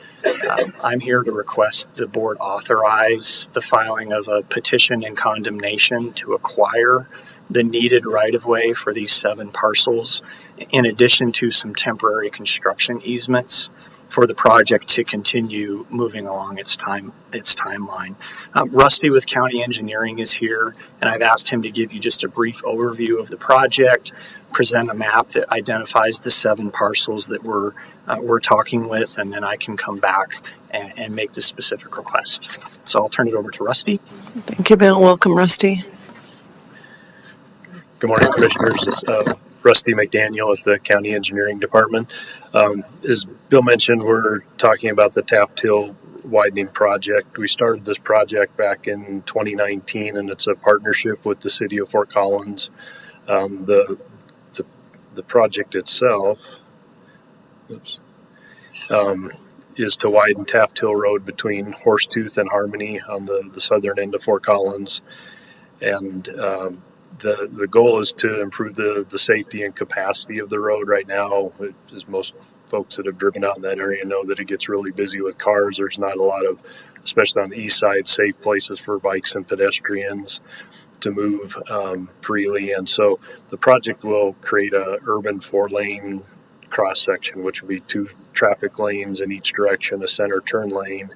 I'm here to request the board authorize the filing of a petition in condemnation to acquire the needed right-of-way for these 7 parcels, in addition to some temporary construction easements for the project to continue moving along its timeline. Rusty with County Engineering is here, and I've asked him to give you just a brief overview of the project, present a map that identifies the 7 parcels that we're talking with, and then I can come back and make the specific request. So I'll turn it over to Rusty. Thank you, Bill. Welcome, Rusty. Good morning, Commissioners. This is Rusty McDaniel with the County Engineering Department. As Bill mentioned, we're talking about the Taft Hill widening project. We started this project back in 2019, and it's a partnership with the City of Fort Collins. The project itself is to widen Taft Hill Road between Horsetooth and Harmony on the southern end of Fort Collins. And the goal is to improve the safety and capacity of the road. Right now, as most folks that have driven out in that area know, that it gets really busy with cars. There's not a lot of, especially on the east side, safe places for bikes and pedestrians to move freely. And so the project will create a urban 4-lane cross section, which will be 2 traffic lanes in each direction, a center turn lane,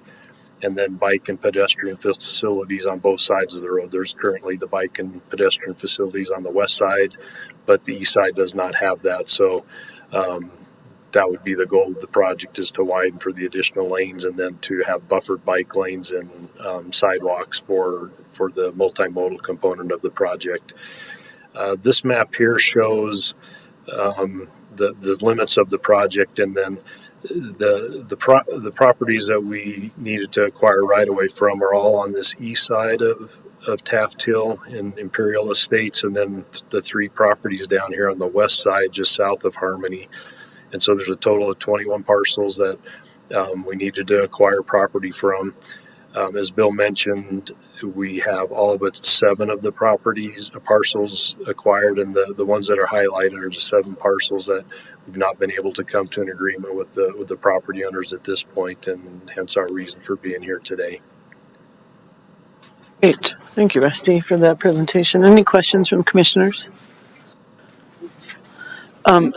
and then bike and pedestrian facilities on both sides of the road. There's currently the bike and pedestrian facilities on the west side, but the east side does not have that. So that would be the goal of the project, is to widen for the additional lanes, and then to have buffered bike lanes and sidewalks for the multimodal component of the project. This map here shows the limits of the project, and then the properties that we needed to acquire right away from are all on this east side of Taft Hill in Imperial Estates, and then the 3 properties down here on the west side, just south of Harmony. And so there's a total of 21 parcels that we needed to acquire property from. As Bill mentioned, we have all but 7 of the parcels acquired, and the ones that are highlighted are the 7 parcels that we've not been able to come to an agreement with the property owners at this point, and hence our reason for being here today. Great. Thank you, Rusty, for that presentation. Any questions from commissioners?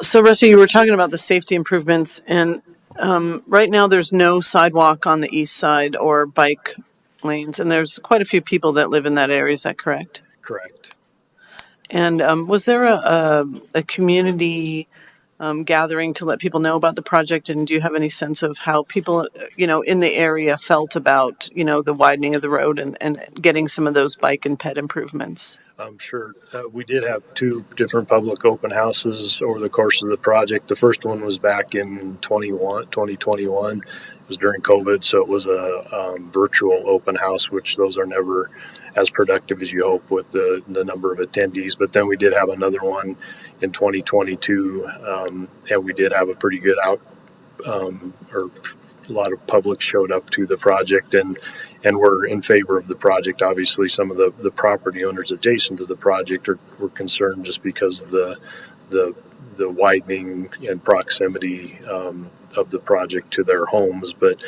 So, Rusty, you were talking about the safety improvements, and right now there's no sidewalk on the east side or bike lanes, and there's quite a few people that live in that area. Is that correct? Correct. And was there a community gathering to let people know about the project? And do you have any sense of how people, in the area felt about, the widening of the road and getting some of those bike and ped improvements? Sure. We did have 2 different public open houses over the course of the project. The first one was back in 2021. It was during COVID, so it was a virtual open house, which those are never as productive as you hope with the number of attendees. But then we did have another one in 2022, and we did have a pretty good or a lot of public showed up to the project and were in favor of the project. Obviously, some of the property owners adjacent to the project were concerned just because of the widening and proximity of the project to their homes, but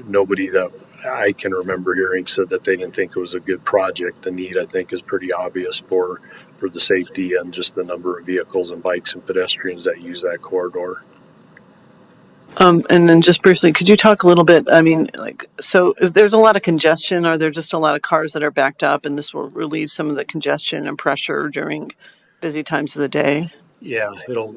nobody that I can remember hearing said that they didn't think it was a good project. The need, I think, is pretty obvious for the safety and just the number of vehicles and bikes and pedestrians that use that corridor. And then just briefly, could you talk a little bit? I mean, like, so there's a lot of congestion. Are there just a lot of cars that are backed up, and this will relieve some of the congestion and pressure during busy times of the day? Yeah, it'll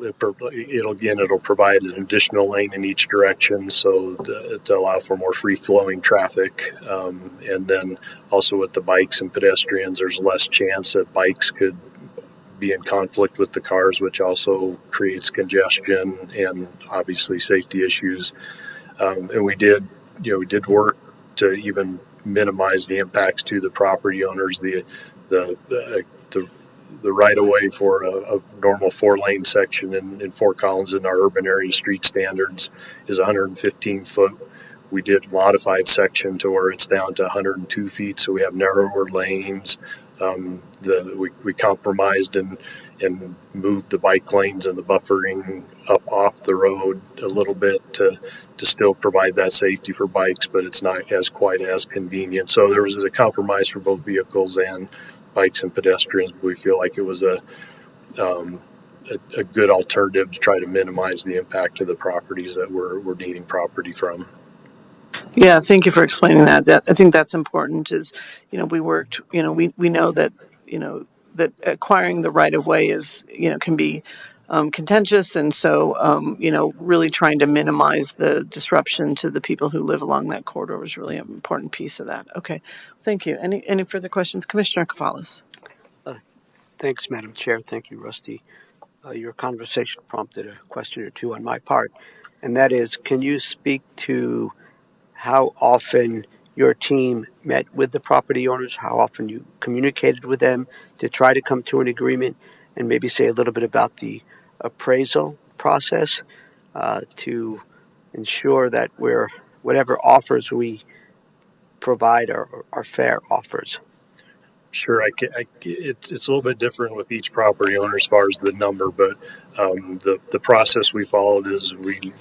provide an additional lane in each direction, so to allow for more free flowing traffic, and then also with the bikes and pedestrians, there's less chance that bikes could be in conflict with the cars, which also creates congestion and obviously safety issues. And we did work to even minimize the impacts to the property owners. The right of way for a normal 4-lane section in Fort Collins in our urban area street standards is 115 foot. We did a modified section to where it's down to 102 feet, so we have narrower lanes. We compromised and moved the bike lanes and the buffering up off the road a little bit to still provide that safety for bikes, but it's not quite as convenient. So there was a compromise for both vehicles and bikes and pedestrians, but we feel like it was a good alternative to try to minimize the impact to the properties that we're needing property from. Yeah, thank you for explaining that. I think that's important. Is we worked. We know that that acquiring the right of way is can be contentious, and so really trying to minimize the disruption to the people who live along that corridor was really an important piece of that. Okay, thank you. Any further questions, Commissioner Kafalis? Thanks, Madam Chair. Thank you, Rusty. Your conversation prompted a question or two on my part, and that is, can you speak to how often your team met with the property owners, how often you communicated with them to try to come to an agreement, and maybe say a little bit about the appraisal process to ensure that whatever offers we provide are fair offers? Sure, it's a little bit different with each property owner as far as the number, but the process we followed is we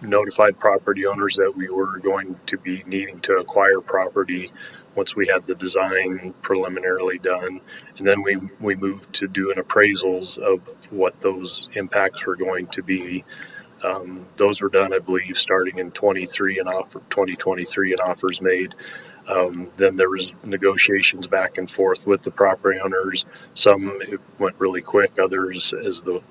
notified property owners that we were going to be needing to acquire property once we had the design preliminarily done, and then we moved to doing appraisals of what those impacts were going to be. Those were done, I believe, starting in 2023 and offers made. Then there was negotiations back and forth with the property owners. Some it went really quick, others,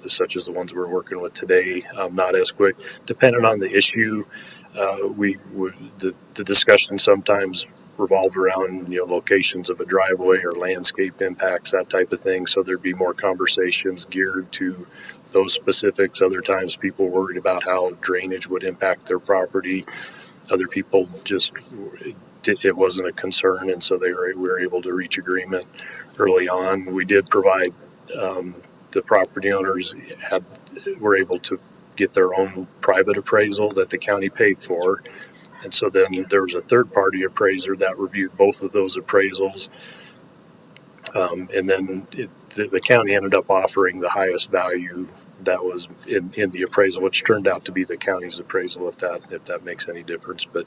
such as the ones we're working with today, not as quick. Depending on the issue, the discussion sometimes revolved around locations of a driveway or landscape impacts, that type of thing. So there'd be more conversations geared to those specifics. Other times, people worried about how drainage would impact their property. Other people just it wasn't a concern, and so we were able to reach agreement early on. We did provide the property owners were able to get their own private appraisal that the county paid for, and so then there was a third-party appraiser that reviewed both of those appraisals, and then the county ended up offering the highest value that was in the appraisal, which turned out to be the county's appraisal, if that makes any difference. But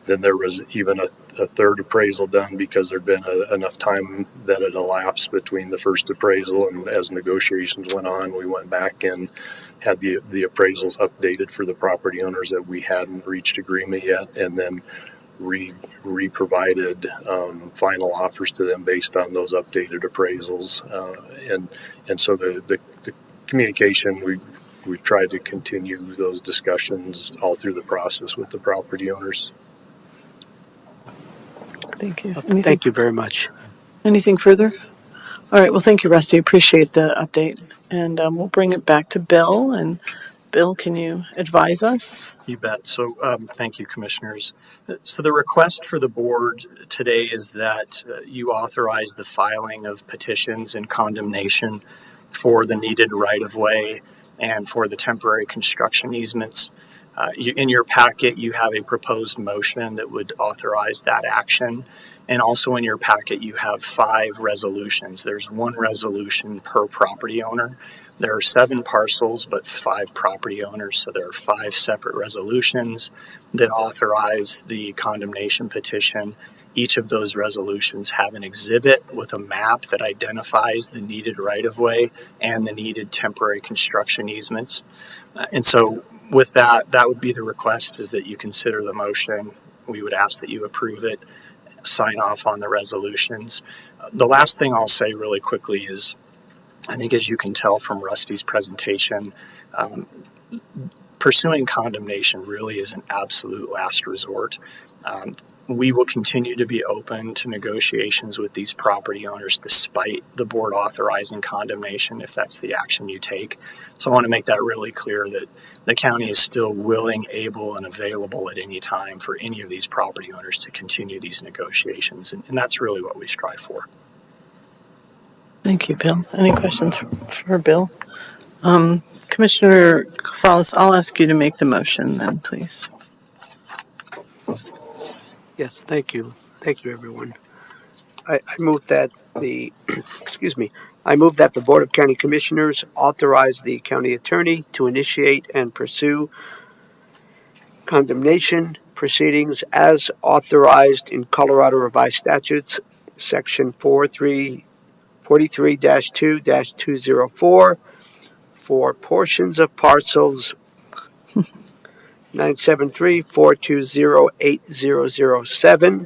then there was even a third appraisal done because there'd been enough time that had elapsed between the first appraisal, and as negotiations went on, we went back and had the appraisals updated for the property owners that we hadn't reached agreement yet, and then re-provided final offers to them based on those updated appraisals. And so the communication, we tried to continue those discussions all through the process with the property owners. Thank you. Thank you very much. Anything further? All right. Well, thank you, Rusty. Appreciate the update. And we'll bring it back to Bill. And Bill, can you advise us? You bet. So thank you, commissioners. So the request for the board today is that you authorize the filing of petitions and condemnation for the needed right-of-way and for the temporary construction easements. In your packet, you have a proposed motion that would authorize that action. And also in your packet, you have 5 resolutions. There's 1 resolution per property owner. There are 7 parcels, but 5 property owners. So there are 5 separate resolutions that authorize the condemnation petition. Each of those resolutions have an exhibit with a map that identifies the needed right-of-way and the needed temporary construction easements. And so with that, that would be the request, is that you consider the motion. We would ask that you approve it, sign off on the resolutions. The last thing I'll say really quickly is, I think as you can tell from Rusty's presentation, pursuing condemnation really is an absolute last resort. We will continue to be open to negotiations with these property owners despite the board authorizing condemnation if that's the action you take. So I want to make that really clear, that the county is still willing, able, and available at any time for any of these property owners to continue these negotiations. And that's really what we strive for. Thank you, Bill. Any questions for Bill? Commissioner Fallis, I'll ask you to make the motion then, please. Yes, thank you. Thank you, everyone. I move that the, excuse me, I move that the Board of County Commissioners authorize the county attorney to initiate and pursue condemnation proceedings as authorized in Colorado Revised Statutes, Section 43-2-204, for portions of parcels 973-420-8007,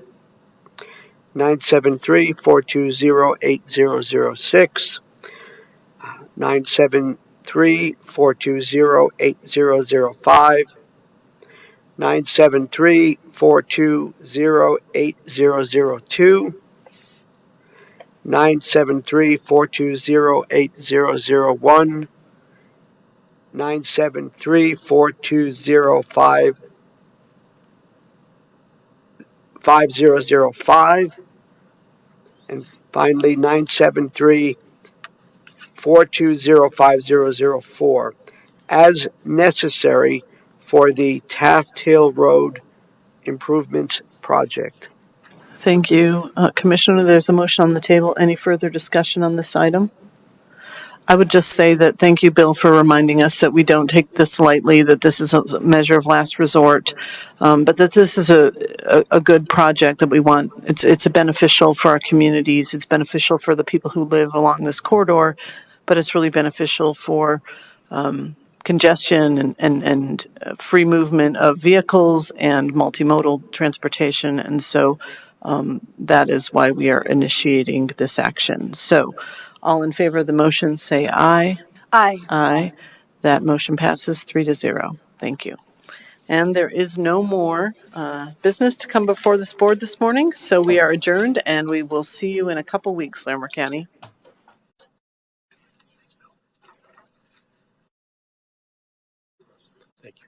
973-420-8006, 973-420-8005, 973-420-8002, 973-420-8001, 973-420-5005, and finally 973-420-5004, as necessary for the Taft Hill Road Improvements Project. Thank you. Commissioner, there's a motion on the table. Any further discussion on this item? I would just say that thank you, Bill, for reminding us that we don't take this lightly, that this is a measure of last resort, but that this is a good project that we want. It's beneficial for our communities. It's beneficial for the people who live along this corridor, but it's really beneficial for congestion and free movement of vehicles and multimodal transportation. And so that is why we are initiating this action. So all in favor of the motion, say aye. Aye. Aye. That motion passes 3-0. Thank you. And there is no more business to come before this board this morning, so we are adjourned, and we will see you in a couple weeks, Larimer County. Thank you.